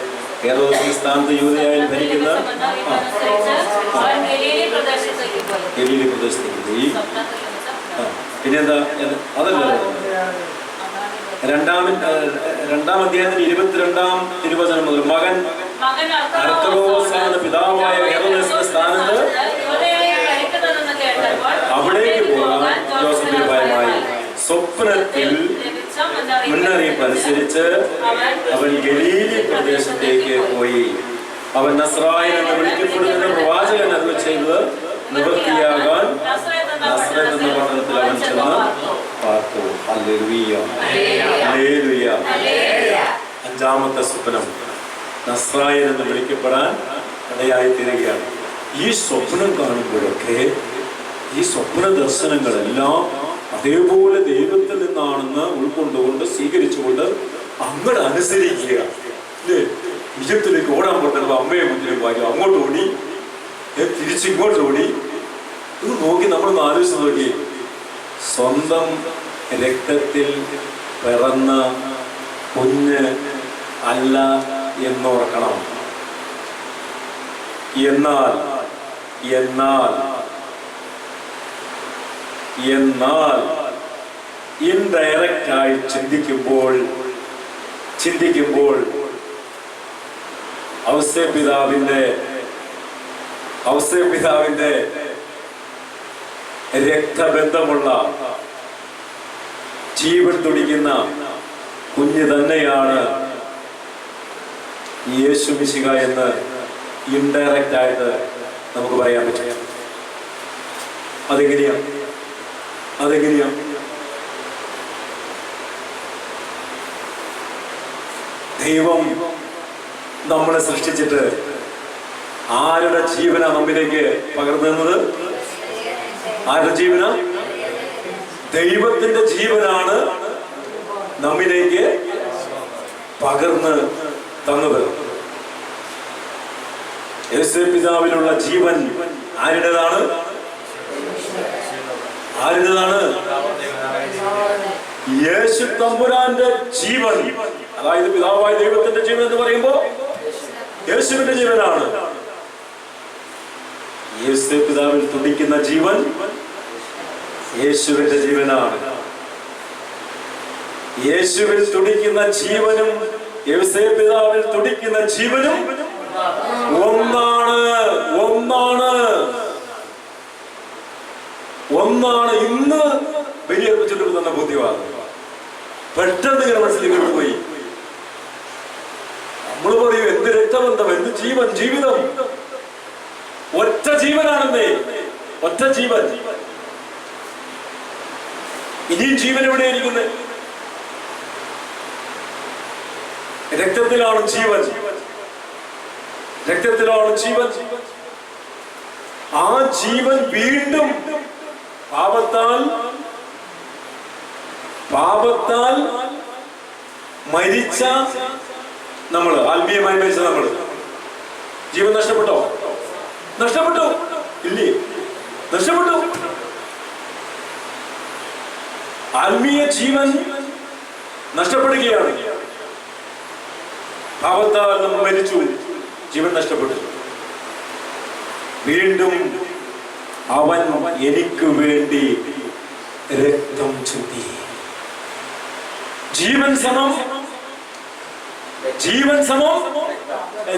ഹെരോദസിന്റെ സ്ഥാനത്ത് യൂദയായിൽ ഭരിക്കുന്ന ഗലീലി പ്രദേശത്തേക്ക് പോയി. പിന്നെന്താ? അതല്ല, 2-ാം അധ്യായത്തിന്റെ 22-ാം തിരുവചനം മുതൽ മകൻ അർക്കലോസാണ് പിതാവായ ഹെരോദസിന്റെ സ്ഥാനത്ത് അവിടേക്ക് പോകാൻ ജോസഫിന് ഭയമായി. സ്വപ്നത്തിൽ മുന്നറിയിപ്പ് അനുസരിച്ച് അവൻ ഗലീലി പ്രദേശത്തേക്ക് പോയി. അവൻ നസ്രായൻ എന്ന് വിളിക്കപ്പെടുന്ന പ്രവാചകൻ അരുളി ചെയ്തത് നിവൃത്തിയാകാൻ നസ്രത്ത് എന്ന പട്ടണത്തിൽ അവൻ ചെന്ന് പാർത്തു. Hallelujah, hallelujah. 5-ാമത്തെ സ്വപ്നം നസ്രായൻ എന്ന് വിളിക്കപ്പെടാൻ ഇടയായി തീരുകയാണ്. ഈ സ്വപ്നം കാണുമ്പോഴൊക്കെ ഈ സ്വപ്ന ദർശനങ്ങളെല്ലാം അതേപോലെ ദൈവത്തിൽ നിന്നാണെന്ന് ഉൾക്കൊണ്ടുകൊണ്ട് സ്വീകരിച്ചുകൊണ്ട് അങ്ങോട്ട് അനുസരിക്കുക. ഈജിപ്തിലേക്ക് ഓടാൻ പറ്റുമ്പോൾ അമ്മയെ മുന്നിലേക്ക് വാങ്ങി അങ്ങോട്ട് ഓടി, തിരിച്ചിങ്ങോട്ട് ഓടി. ഇത് നോക്കി നമ്മളൊന്ന് ആലോചിച്ച് നോക്കി. സ്വന്തം രക്തത്തിൽ പിറന്ന കുഞ്ഞ് അല്ല എന്നോർക്കണം. എന്നാൽ എന്നാൽ എന്നാൽ ഇൻഡയറക്റ്റായി ചിന്തിക്കുമ്പോൾ ഔസേപിതാവിന്റെ രക്തബന്ധമുള്ള ജീവൻ തുടിക്കുന്ന കുഞ്ഞ് തന്നെയാണ് യേശു മിശിഹ എന്ന് ഇൻഡയറക്റ്റ് ആയിട്ട് നമുക്ക് പറയാൻ പറ്റും. അതെങ്ങനെയാ? ദൈവം നമ്മളെ സൃഷ്ടിച്ചിട്ട് ആരുടെ ജീവനാ നമ്മിലേക്ക് പകർന്നു? ആരുടെ ജീവന? ദൈവത്തിന്റെ ജീവനാണ് നമ്മിലേക്ക് പകർന്ന് തന്നത്. യേശുപിതാവിനുള്ള ജീവൻ ആരുടേതാണ്? യേശു തമ്പുരാന്റെ ജീവൻ. അതായത് പിതാവായ ദൈവത്തിന്റെ ജീവൻ എന്ന് പറയുമ്പോൾ യേശുവിന്റെ ജീവനാണ്. യേശുപിതാവിൽ തുടിക്കുന്ന ജീവൻ യേശുവിന്റെ ജീവനാണ്. യേശുവിൽ തുടിക്കുന്ന ജീവനും യേശുപിതാവിൽ തുടിക്കുന്ന ജീവനും ഒന്നാണ്. ഇന്ന് ബലിയർപ്പിച്ചിട്ട് തന്നെ ബുദ്ധിമാണ്. പെട്ടെന്ന് ഇങ്ങനെ മനസ്സിലേക്ക് പോയി. നമ്മൾ പറയും എന്ത് രക്തബന്ധം, എന്ത് ജീവൻ, ജീവിതം. ഒറ്റ ജീവനാണെന്നേ, ഒറ്റ ജീവൻ. ഇനിയും ജീവൻ എവിടെയിരിക്കുന്നത്? രക്തത്തിലാണ് ജീവൻ. ആ ജീവൻ വീണ്ടും പാപത്താൽ മരിച്ച നമ്മള്, ആത്മീയമായി മരിച്ച നമ്മള്, ജീവൻ നഷ്ടപ്പെട്ടോ? ഇല്ലേ? നഷ്ടപ്പെട്ടു. ആത്മീയ ജീവൻ നഷ്ടപ്പെടുകയാണ്. പാപത്താൽ നമ്മൾ മരിച്ചു, ജീവൻ നഷ്ടപ്പെട്ടു. വീണ്ടും അവൻ എനിക്ക് വേണ്ടി രക്തം ചിന്തി. ജീവൻ സമം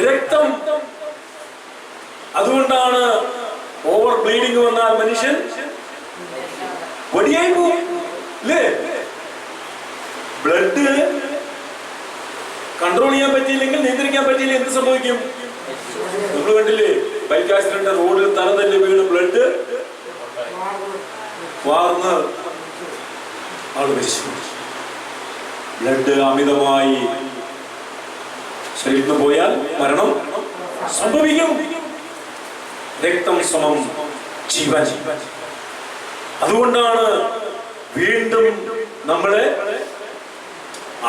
രക്തം. അതുകൊണ്ടാണ് ഓവർ ബ്ലീഡിങ് വന്നാൽ മനുഷ്യൻ വടിയായി പോകും. ബ്ലഡ് കൺട്രോൾ ചെയ്യാൻ പറ്റിയില്ലെങ്കിൽ, നിയന്ത്രിക്കാൻ പറ്റിയില്ലെങ്കിൽ എന്ത് സംഭവിക്കും? നമ്മൾ കണ്ടില്ലേ, ബൈക്ക് ആക്സിഡന്റ്, റോഡിൽ തല തന്നെ വീണ് ബ്ലഡ് വാർന്ന് ആള് മരിച്ചു. ബ്ലഡ് അമിതമായി ശരീരത്തിൽ പോയാൽ മരണം സംഭവിക്കും. രക്തം സമം ജീവൻ. അതുകൊണ്ടാണ് വീണ്ടും നമ്മളെ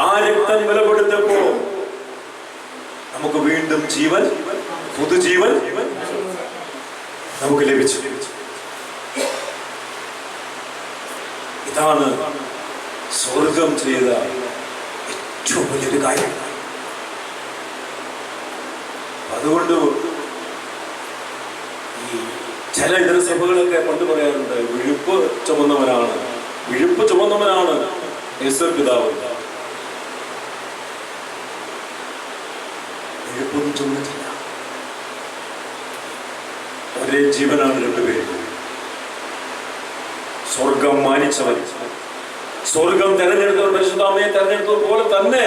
ആ രക്തം വില കൊടുത്തപ്പോ നമുക്ക് വീണ്ടും ജീവൻ, പുതുജീവൻ നമുക്ക് ലഭിച്ചു. ഇതാണ് സ്വർഗം ചെയ്ത ഏറ്റവും വലിയൊരു കാര്യം. അതുകൊണ്ട് ഈ ചില ഇതര സഭകളൊക്കെ പണ്ട് പറയാറുണ്ട്, വിഴുപ്പ് ചുമന്നവനാണ് യേശുപിതാവ്. വിഴുപ്പൊന്നും ചുമന്നിട്ടില്ല. ഒരേ ജീവനാണ് രണ്ടുപേരും. സ്വർഗം മാനിച്ചവൻ, സ്വർഗം തെരഞ്ഞെടുത്തവർ പരിശുദ്ധാമ്മയെ തെരഞ്ഞെടുത്തത് പോലെ തന്നെ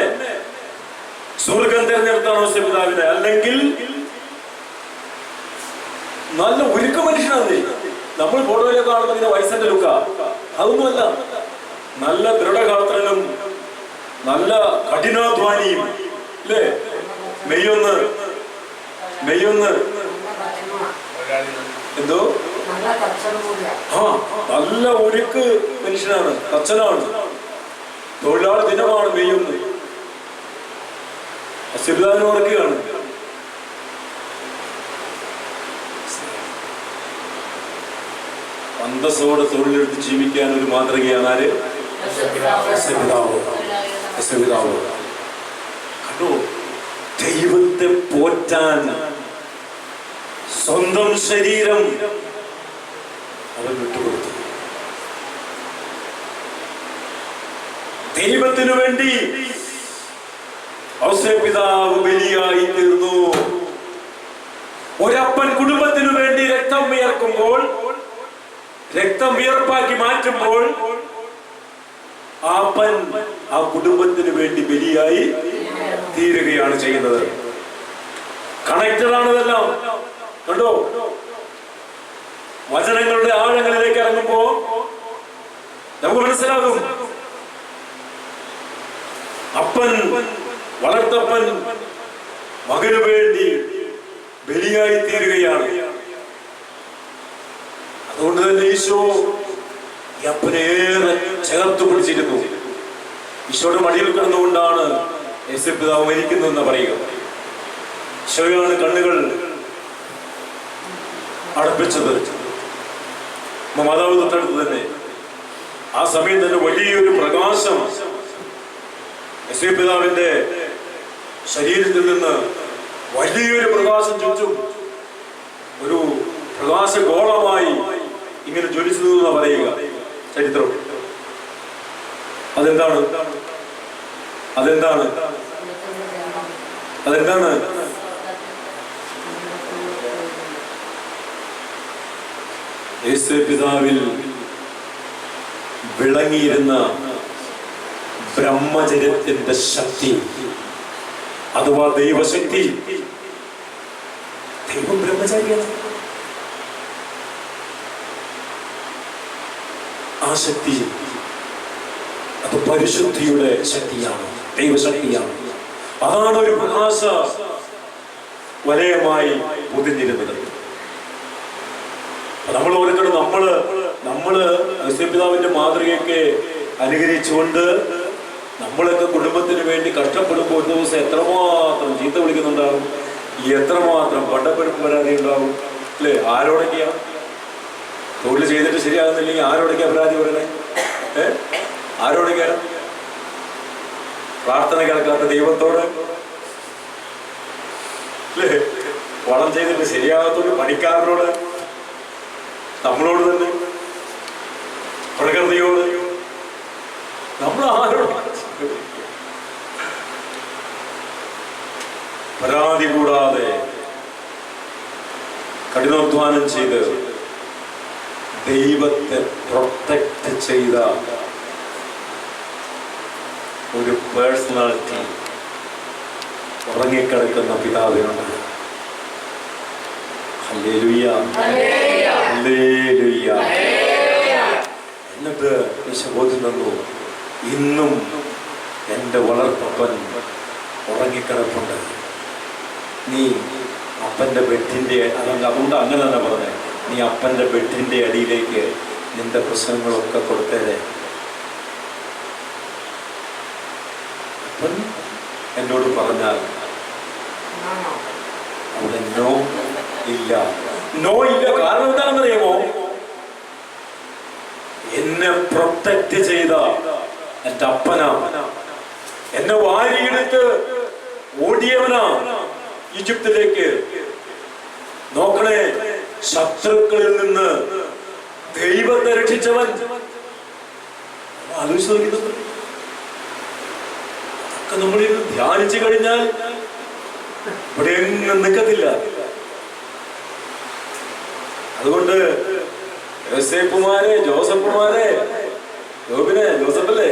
സ്വർഗം തെരഞ്ഞെടുത്താണ് യേശുപിതാവിനെ. അല്ലെങ്കിൽ നല്ല ഉരുക്ക മനുഷ്യനാണ്. നമ്മൾ ഫോട്ടോയിലെ കാണുന്ന ഇങ്ങനെ വയസ്സിന്റെ ലുക്ക, അതൊന്നുമല്ല. നല്ല ദൃഢഗാത്രനും നല്ല കഠിനാധ്വാനിയും, അല്ലേ? മെയ്യൊന്ന് എന്തോ നല്ല ഉരുക്ക് മനുഷ്യനാണ്, തച്ചനാണ്. തൊഴിലാളി ദിനമാണ് മെയ്യൊന്ന്. യേശുപിതാവിനെ ഓർക്കുകയാണ്. അന്തസ്സോടെ തൊഴിലെടുത്ത് ജീവിക്കാൻ ഒരു മാതൃകയാണ് ആര്? കണ്ടോ, ദൈവത്തെ പോറ്റാൻ സ്വന്തം ശരീരം അവൻ വിട്ടുകൊടുത്തു. ദൈവത്തിനു വേണ്ടി ഔസേപ്പിതാവ് ബലിയായി തീർന്നു. ഒരപ്പൻ കുടുംബത്തിനു വേണ്ടി രക്തം വിയർക്കുമ്പോൾ, രക്തം വിയർപ്പാക്കി മാറ്റുമ്പോൾ, ആ അപ്പൻ ആ കുടുംബത്തിന് വേണ്ടി ബലിയായി തീരുകയാണ് ചെയ്യുന്നത്. കണക്റ്റഡ് ആണ് ഇതെല്ലാം. കണ്ടോ, വചനങ്ങളുടെ ആഴങ്ങളിലേക്ക് ഇറങ്ങുമ്പോ നമുക്ക് മനസ്സിലാകും. അപ്പൻ, വളർത്തപ്പൻ മകനു വേണ്ടി ബലിയായി തീരുകയാണ്. അതുകൊണ്ട് തന്നെ ഈശോ ഈ അപ്പനേറെ ചേർത്ത് പിടിച്ചിരുന്നു. ഈശോയുടെ മടിയിൽ കിടന്നുകൊണ്ടാണ് യേശുപിതാവ് മരിക്കുന്നതെന്ന് പറയുക. ഈശോയാണ് കണ്ണുകൾ അടപ്പിച്ചത്. മാതാവ് തൊട്ടടുത്ത് തന്നെ. ആ സമയം തന്നെ വലിയൊരു പ്രകാശം യേശുപിതാവിന്റെ ശരീരത്തിൽ നിന്ന് വലിയൊരു പ്രകാശം ചുറ്റും ഒരു പ്രകാശഗോളമായി ഇങ്ങനെ ജ്വലിച്ചത് എന്നാ പറയുക ചരിത്രം. അതെന്താണ്? അതെന്താണ്? അതെന്താണ്? യേശുപിതാവിൽ വിളങ്ങിയിരുന്ന ബ്രഹ്മചര്യത്തിന്റെ ശക്തി, അഥവാ ദൈവശക്തി. ദൈവം ബ്രഹ്മചാരിയാണ്. ആ ശക്തി അത് പരിശുദ്ധിയുടെ ശക്തിയാണ്, ദൈവശക്തിയാണ്. അതാണ് ഒരു പ്രകാശ വലയമായി പൊതിഞ്ഞിരുന്നത്. നമ്മൾ ഓരോരുത്തരും നമ്മള് യേശുപിതാവിന്റെ മാതൃകയൊക്കെ അനുകരിച്ചുകൊണ്ട് നമ്മളൊക്കെ കുടുംബത്തിന് വേണ്ടി കഷ്ടപ്പെടുമ്പോൾ ഒരു ദിവസം എത്രമാത്രം ചീത്ത വിളിക്കുന്നുണ്ടാവും, എത്രമാത്രം പണ്ടപ്പെടുപ്പ് പരാതി ഉണ്ടാവും അല്ലേ? ആരോടൊക്കെയാ തൊഴിൽ ചെയ്തിട്ട് ശരിയാകുന്നില്ലെങ്കിൽ ആരോടൊക്കെയാ പരാതി പറയണേ? ആരോടൊക്കെയാണ്? പ്രാർത്ഥന കേൾക്കാത്ത ദൈവത്തോട് അല്ലേ? വളം ചെയ്തിട്ട് ശരിയാകത്തോട് പണിക്കാരനോട്, നമ്മളോട് തന്നെ, പ്രകൃതിയോട്, നമ്മൾ ആരോട് പരാതി കൂടാതെ കഠിനാധ്വാനം ചെയ്ത് ദൈവത്തെ പ്രൊട്ടക്ട് ചെയ്ത ഒരു പേഴ്സണാലിറ്റി ഉറങ്ങിക്കിടക്കുന്ന പിതാവിനാണ്. Hallelujah, hallelujah. എന്നിട്ട് ബോധ്യം തന്നു, ഇന്നും എൻ്റെ വളർത്തപ്പൻ ഉറങ്ങിക്കിടപ്പുണ്ട്. നീ അപ്പൻ്റെ ബെഡിൻ്റെ, അതുകൊണ്ട് അങ്ങനെ തന്നെ പറഞ്ഞേ, നീ അപ്പൻ്റെ ബെഡിൻ്റെ അടിയിലേക്ക് നിന്റെ പ്രശ്നങ്ങളൊക്കെ കൊടുത്തേരെ. അപ്പൻ എന്നോട് പറഞ്ഞാൽ അവിടെ നോ ഇല്ല. നോ ഇല്ല. കാരണം എന്താണെന്ന് അറിയാമോ? എന്നെ പ്രൊട്ടക്ട് ചെയ്ത എൻ്റെ അപ്പനാ, എന്നെ വാരിയെടുത്ത് ഓടിയവനാ ഈജിപ്തിലേക്ക്. നോക്കണേ, ശത്രുക്കളിൽ നിന്ന് ദൈവത്തെ രക്ഷിച്ചവൻ. ആലോചിക്കുന്നത് അതൊക്കെ നമ്മൾ ധ്യാനിച്ചു കഴിഞ്ഞാൽ ഇവിടെ എങ്ങും നിൽക്കത്തില്ല. അതുകൊണ്ട് യോസേപ്പുമാരെ, ജോസഫുമാരെ, യോബിനെ ജോസഫല്ലേ,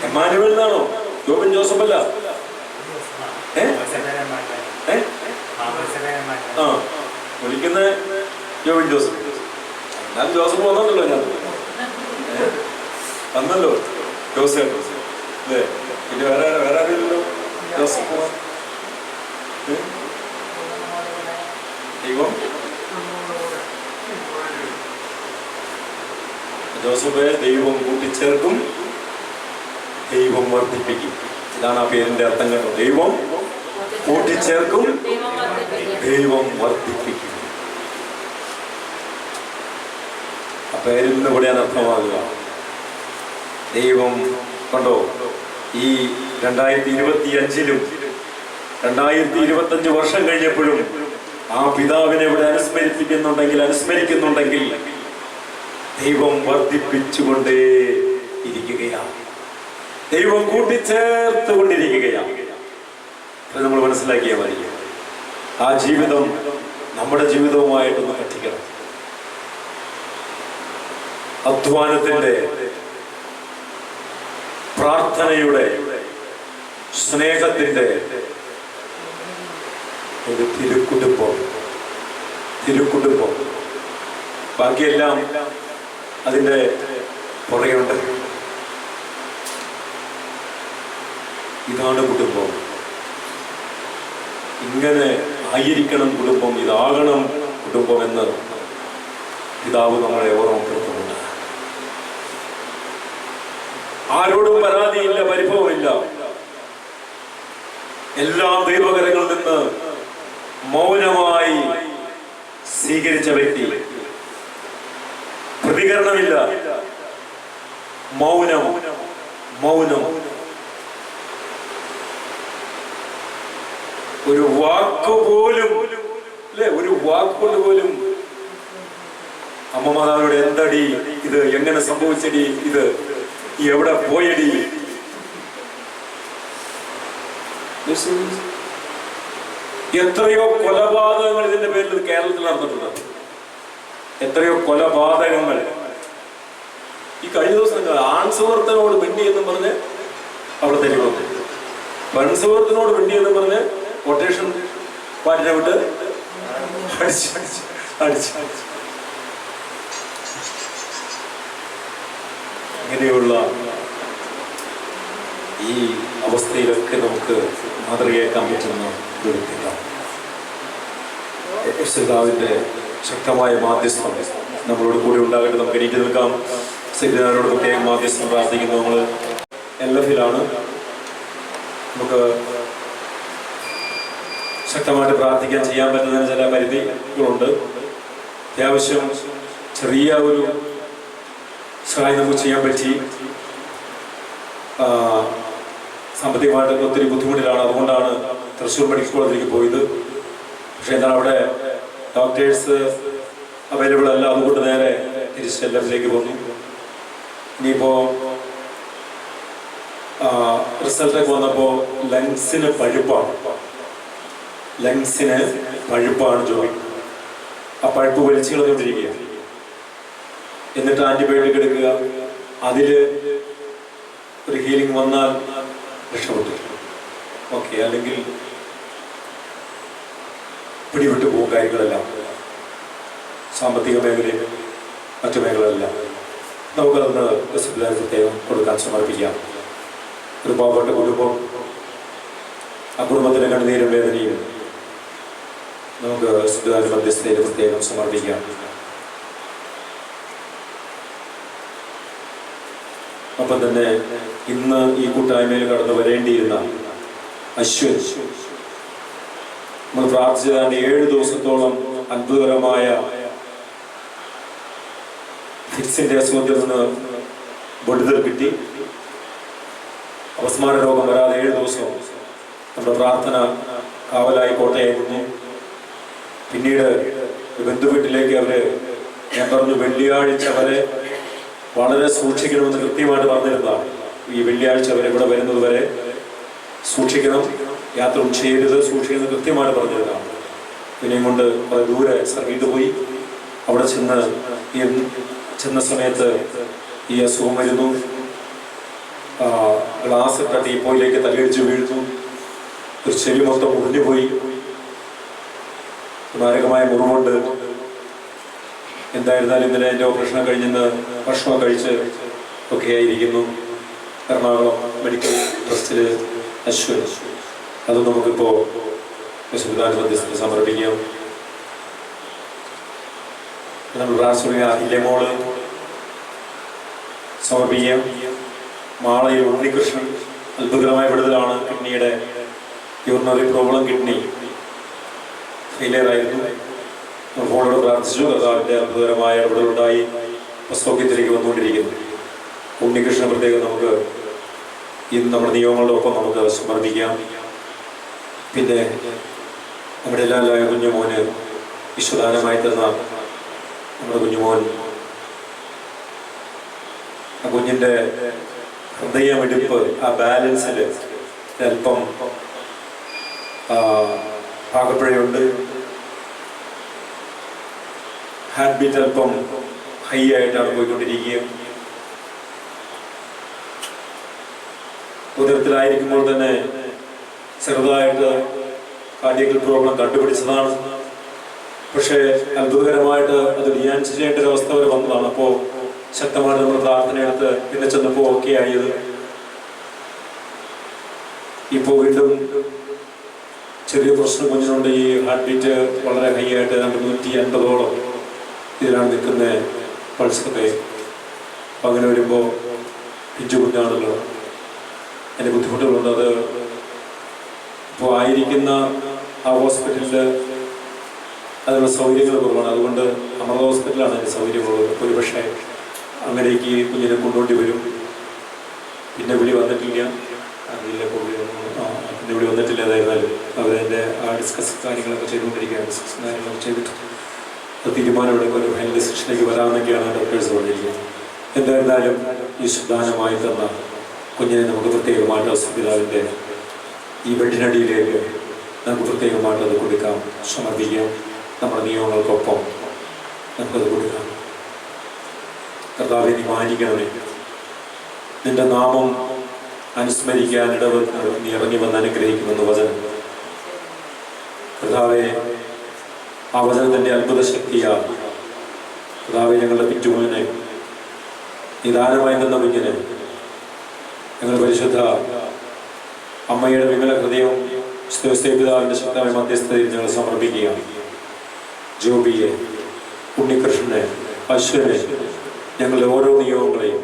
എമ്മാനുവൽ എന്നാണോ? യോബിൻ ജോസഫല്ല. ആ വിളിക്കുന്ന യോബിൻ ജോസഫ്. എന്നാലും ജോസഫ് വന്നല്ലോ, ഞാൻ വന്നല്ലോ. ജോസഫ് അല്ലേ? പിന്നെ വേറെ ആരില്ലല്ലോ ജോസഫ്. ദൈവം ജോസഫെ ദൈവം കൂട്ടിച്ചേർക്കും, ദൈവം വർദ്ധിപ്പിക്കും. ഇതാണ് ആ പേരിന്റെ അർത്ഥം കേട്ടോ. ദൈവം കൂട്ടിച്ചേർക്കും, ദൈവം വർദ്ധിപ്പിക്കും. പേരിൽ നിന്ന് കൂടെയാണ് അർത്ഥമാകുക. ദൈവം കണ്ടോ, ഈ 2025-ലും 2025 വർഷം കഴിഞ്ഞപ്പോഴും ആ പിതാവിനെ ഇവിടെ അനുസ്മരിക്കുന്നുണ്ടെങ്കിൽ ദൈവം വർദ്ധിപ്പിച്ചുകൊണ്ടേ ഇരിക്കുകയാണ്, ദൈവം കൂട്ടിച്ചേർത്ത് കൊണ്ടിരിക്കുകയാണ്. അത് നമ്മൾ മനസ്സിലാക്കിയാൽ മതി. ആ ജീവിതം നമ്മുടെ ജീവിതവുമായിട്ടൊന്ന് പറ്റിക്കണം. അധ്വാനത്തിന്റെ, പ്രാർത്ഥനയുടെ, സ്നേഹത്തിന്റെ ഒരു തിരുക്കുടുംബം. ബാക്കിയെല്ലാം അതിൻ്റെ പുറകെയുണ്ട്. ഇതാണ് കുടുംബം. ഇങ്ങനെ ആയിരിക്കണം കുടുംബം, ഇതാകണം കുടുംബം എന്ന് പിതാവ് നമ്മളെ ഓർമ്മപ്പെടുത്തുന്നുണ്ട്. ആരോടും പരാതിയില്ല, പരിഭവമില്ല. എല്ലാം ദൈവകരങ്ങളിൽ നിന്ന് മൗനമായി സ്വീകരിച്ച വ്യക്തി. പ്രതികരണമില്ല, മൗനം. ഒരു വാക്കുപോലും അല്ലെ, ഒരു വാക്കുകൊണ്ട് പോലും അമ്മ മാതാവിനോട് എന്തടി ഇത്, എങ്ങനെ സംഭവിച്ചടി ഇത്, എവിടെ പോയടി. എത്രയോ കൊലപാതകങ്ങൾ ഇതിന്റെ പേരിൽ കേരളത്തിൽ നടന്നിട്ടുണ്ട്. എത്രയോ കൊലപാതകങ്ങൾ. ഈ കഴിഞ്ഞ ദിവസം ആൺസുഹൃത്തിനോട് മിണ്ടി എന്നും പറഞ്ഞ് അവിടെ തെരുവ്, പെൺസുഹൃത്തിനോട് മിണ്ടി എന്നും പറഞ്ഞ് കൊട്ടേഷൻ പാറ്റിനെ വിട്ട് അടിച്ച് ഇങ്ങനെയുള്ള ഈ അവസ്ഥയിലൊക്കെ നമുക്ക് മാതൃകയാക്കാൻ പറ്റുന്ന ഒരു വ്യക്തിത്വം. യേശുവിന്റെ ശക്തമായ മാധ്യസ്ഥം നമ്മളോട് കൂടി ഉണ്ടാകട്ടെ. നമുക്ക് എണീറ്റ് നിൽക്കാം. സെക്രട്ടറിയോട് പ്രത്യേകം മാധ്യസ്ഥം പ്രാർത്ഥിക്കുന്നു. നമ്മൾ LF-ലാണ്. നമുക്ക് ശക്തമായിട്ട് പ്രാർത്ഥിക്കാൻ ചെയ്യാൻ പറ്റുന്നതിന് ചില പരിധികളുണ്ട്. അത്യാവശ്യം ചെറിയ ഒരു സഹായം നമുക്ക് ചെയ്യാൻ പറ്റി. സാമ്പത്തികമായിട്ടൊക്കെ ഒത്തിരി ബുദ്ധിമുട്ടിലാണ്. അതുകൊണ്ടാണ് തൃശ്ശൂർ മെഡിക്കൽ കോളേജിലേക്ക് പോയത്. പക്ഷെ എന്താണ് അവിടെ ഡോക്ടേഴ്സ് അവൈലബിൾ അല്ല. അതുകൊണ്ട് നേരെ തിരിച്ച് LF-ലേക്ക് വന്നു. ഇനിയിപ്പോൾ റിസൾട്ടൊക്കെ വന്നപ്പോൾ ലങ്സിന് പഴുപ്പാണ് ജോലി. ആ പഴുപ്പ് വലിച്ചു കളഞ്ഞുകൊണ്ടിരിക്കുക. എന്നിട്ട് ആന്റിബയോട്ടിക് എടുക്കുക. അതിൽ ഒരു ഹീലിംഗ് വന്നാൽ രക്ഷപ്പെട്ടു, ഓക്കെ. അല്ലെങ്കിൽ പിടിവിട്ടു പോകും കാര്യങ്ങളെല്ലാം, സാമ്പത്തിക മേഖലയിൽ, മറ്റു മേഖലകളെല്ലാം. നമുക്കതൊന്ന് പ്രത്യേകം കൊടുക്കാൻ സമർപ്പിക്കാം. ഒരു പാവപ്പെട്ട കുടുംബം, ആ കുടുംബത്തിൻ്റെ കണ്ണുനീരും വേദനയും നമുക്ക് മധ്യസ്ഥയിൽ പ്രത്യേകം സമർപ്പിക്കാം. അപ്പം തന്നെ ഇന്ന് ഈ കൂട്ടായ്മയിൽ കടന്നു വരേണ്ടിയിരുന്ന അശ്വൻ, നമ്മൾ പ്രാർത്ഥിച്ചതാണ്ട് 7 ദിവസത്തോളം അത്ഭുതകരമായ ഫിക്സിന്റെ അസുഖത്തിൽ നിന്ന് വിടുതൽ കിട്ടി. അപസ്മാര രോഗം വരാതെ 7 ദിവസം നമ്മുടെ പ്രാർത്ഥന കാവലായി കോട്ടയായിരുന്നു. പിന്നീട് ബന്ധുവീട്ടിലേക്ക് ഞാൻ പറഞ്ഞു, വെള്ളിയാഴ്ച വരെ വളരെ സൂക്ഷിക്കണമെന്ന് കൃത്യമായിട്ട് പറഞ്ഞിരുന്നതാണ്. ഈ വെള്ളിയാഴ്ച വരെ ഇവിടെ വരുന്നത് വരെ സൂക്ഷിക്കണം, യാത്ര ചെയ്യരുത്, സൂക്ഷിക്കുന്നത് കൃത്യമായിട്ട് പറഞ്ഞിരുന്നതാണ്. പിന്നെയും കൊണ്ട് വളരെ ദൂരെ സർവീട്ട് പോയി. അവിടെ ചെന്ന സമയത്ത് ഈ അസുഖം വരുന്നു. ഗ്ലാസ് ഇട്ട ടീപ്പോയിലേക്ക് തലയിടിച്ച് വീഴുന്നു. ഒരു ചെവി മൊത്തം മുറിഞ്ഞുപോയി. മാരകമായ മുറിവുണ്ട്. എന്തായിരുന്നാലും ഇന്നലെ എൻ്റെ ഓപ്പറേഷൻ കഴിഞ്ഞെന്ന് ഭക്ഷണം കഴിച്ച് ഒക്കെ ആയിരിക്കുന്നു. എറണാകുളം മെഡിക്കൽ ട്രസ്റ്റിൽ അശ്വൻ. അത് നമുക്കിപ്പോൾ മധ്യസ്ഥന് സമർപ്പിക്കാം. നമ്മൾ പ്രാർത്ഥിക്കുന്ന അഹില്യമോള് സമർപ്പിക്കാം. മാളയിൽ ഉണ്ണികൃഷ്ണൻ, അത്ഭുതകരമായ വിടുതലാണ്. കിഡ്നിയുടെ യൂറിനറി പ്രോബ്ലം, കിഡ്നി ഫെയിലിയർ ആയിരുന്നു. ഫോളോട് പ്രാർത്ഥിച്ചു. കർത്താവിൻ്റെ അത്ഭുതകരമായ വിടുതലുണ്ടായി. പുസ്തകത്തിലേക്ക് വന്നുകൊണ്ടിരിക്കുന്നു. ഉണ്ണികൃഷ്ണൻ പ്രത്യേകം നമുക്ക് ഇന്ന് നമ്മുടെ നിയമങ്ങളുടെ ഒപ്പം നമുക്ക് സമർപ്പിക്കാം. പിന്നെ നമ്മുടെ എല്ലാവരായ കുഞ്ഞുമോന് വിശ്വദാനമായി തന്ന നമ്മുടെ കുഞ്ഞുമോൻ, ആ കുഞ്ഞിൻ്റെ ഹൃദയമിടിപ്പ്, ആ ബാലൻസിൽ അല്പം പാകപ്പിഴയുണ്ട്. ഹാർട്ട് ബീറ്റ് അല്പം ഹൈ ആയിട്ടാണ് പോയിക്കൊണ്ടിരിക്കുക. ഉദരത്തിലായിരിക്കുമ്പോൾ തന്നെ ചെറുതായിട്ട് കാർഡിയക് പ്രോബ്ലം കണ്ടുപിടിച്ചതാണ്. പക്ഷേ അത്ഭുതകരമായിട്ട് അത് ഡിയാൻസ് ചെയ്യേണ്ട ഒരു അവസ്ഥ വരെ വന്നതാണ്. അപ്പോൾ ശക്തമായിട്ട് നമ്മൾ പ്രാർത്ഥനയെടുത്ത് പിന്നെ ചെന്നപ്പോൾ ഓക്കെ ആയത്. ഇപ്പോൾ വീണ്ടും ചെറിയ പ്രശ്നം കുഞ്ഞിനുണ്ട്. ഈ ഹാർട്ട് ബീറ്റ് വളരെ ഹൈ ആയിട്ട് 150ഓളം ഇതിലാണ് നിൽക്കുന്ന പൾസൊക്കെ. അപ്പം അങ്ങനെ വരുമ്പോൾ പിഞ്ചു കുഞ്ഞാണല്ലോ, അതിൻ്റെ ബുദ്ധിമുട്ടുകളുണ്ട്. അത് ഇപ്പോൾ ആയിരിക്കുന്ന ആ ഹോസ്പിറ്റലിൽ അതിനുള്ള സൗകര്യങ്ങൾ കുറവാണ്. അതുകൊണ്ട് അമൃത ഹോസ്പിറ്റലാണ് അതിൻ്റെ സൗകര്യമുള്ളത്. അപ്പോൾ ഒരു പക്ഷേ അങ്ങനെയൊക്കെ കുഞ്ഞിനെ കൊണ്ടുകൊണ്ടി വരും. പിന്നെ വിളി വന്നിട്ടില്ല, അറിയില്ല. പിന്നെ വിളി വന്നിട്ടില്ല. ഏതായിരുന്നാലും അവരതിൻ്റെ ആ ഡിസ്കസ് കാര്യങ്ങളൊക്കെ ചെയ്തുകൊണ്ടിരിക്കുകയാണ്. ഡിസ്കസ് കാര്യങ്ങളൊക്കെ ചെയ്തിട്ട് അത് തീരുമാനമെടുക്കുക, ഒരു ഫൈനൽ ഡിസിഷനിലേക്ക് വരാമെന്നൊക്കെയാണ് ഡോക്ടേഴ്സ് പറഞ്ഞിരിക്കുന്നത്. എന്തായിരുന്നാലും ഈ സുദാനമായി തന്ന കുഞ്ഞിനെ നമുക്ക് പ്രത്യേകമായിട്ട് ഹോസ്പിറ്റലിൻ്റെ ഈ ബെഡിനടിയിലേക്ക് നമുക്ക് പ്രത്യേകമായിട്ട് അത് കൊടുക്കാം, സമർപ്പിക്കാം. നമ്മുടെ നിയമങ്ങൾക്കൊപ്പം നമുക്കത് കൊടുക്കാം. കർത്താവെ, നീ മാനിക്കണമേ. നിന്റെ നാമം അനുസ്മരിക്കാൻ നീ ഇറങ്ങി വന്ന് അനുഗ്രഹിക്കുമെന്ന് വചനം. കർത്താവെ, ആ വചനത്തിൻ്റെ അത്ഭുത ശക്തിയാ കർത്താവെ, ഞങ്ങളുടെ പിറ്റുമുനെ നിദാനമായി തന്ന കുഞ്ഞിനെ ഞങ്ങൾ പരിശുദ്ധ അമ്മയുടെ വിമല ഹൃദയവും പിതാവിൻ്റെ ശക്തമായ മധ്യസ്ഥതയിൽ ഞങ്ങൾ സമർപ്പിക്കുകയാണ്. ജോബിയെ, ഉണ്ണികൃഷ്ണനെ, അശ്വനെ, ഞങ്ങളുടെ ഓരോ നിയോഗങ്ങളെയും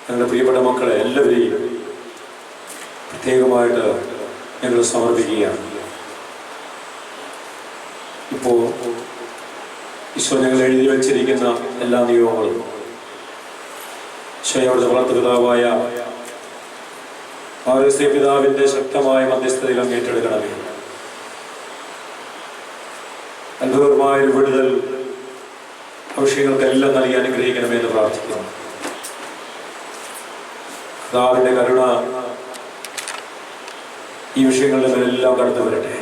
ഞങ്ങളുടെ പ്രിയപ്പെട്ട മക്കളെ എല്ലാവരെയും പ്രത്യേകമായിട്ട് ഞങ്ങൾ സമർപ്പിക്കുകയാണ്. ഇപ്പോൾ ഈശോ ഞങ്ങൾ എഴുതി വച്ചിരിക്കുന്ന എല്ലാ നിയോഗങ്ങളും ഈശോയുടെ വളർത്തുപിതാവായ പിതാവിൻ്റെ ശക്തമായ മധ്യസ്ഥതയിൽ അങ്ങ് ഏറ്റെടുക്കണമേ. അത്ഭുതമായൊരു വിടുതൽ ആവശ്യങ്ങൾക്കെല്ലാം നൽകി അനുഗ്രഹിക്കണമേ എന്ന് പ്രാർത്ഥിക്കുന്നു. കർത്താവിൻ്റെ കരുണ ഈ വിഷയങ്ങളുടെ മേലെല്ലാം കടന്നു വരട്ടെ.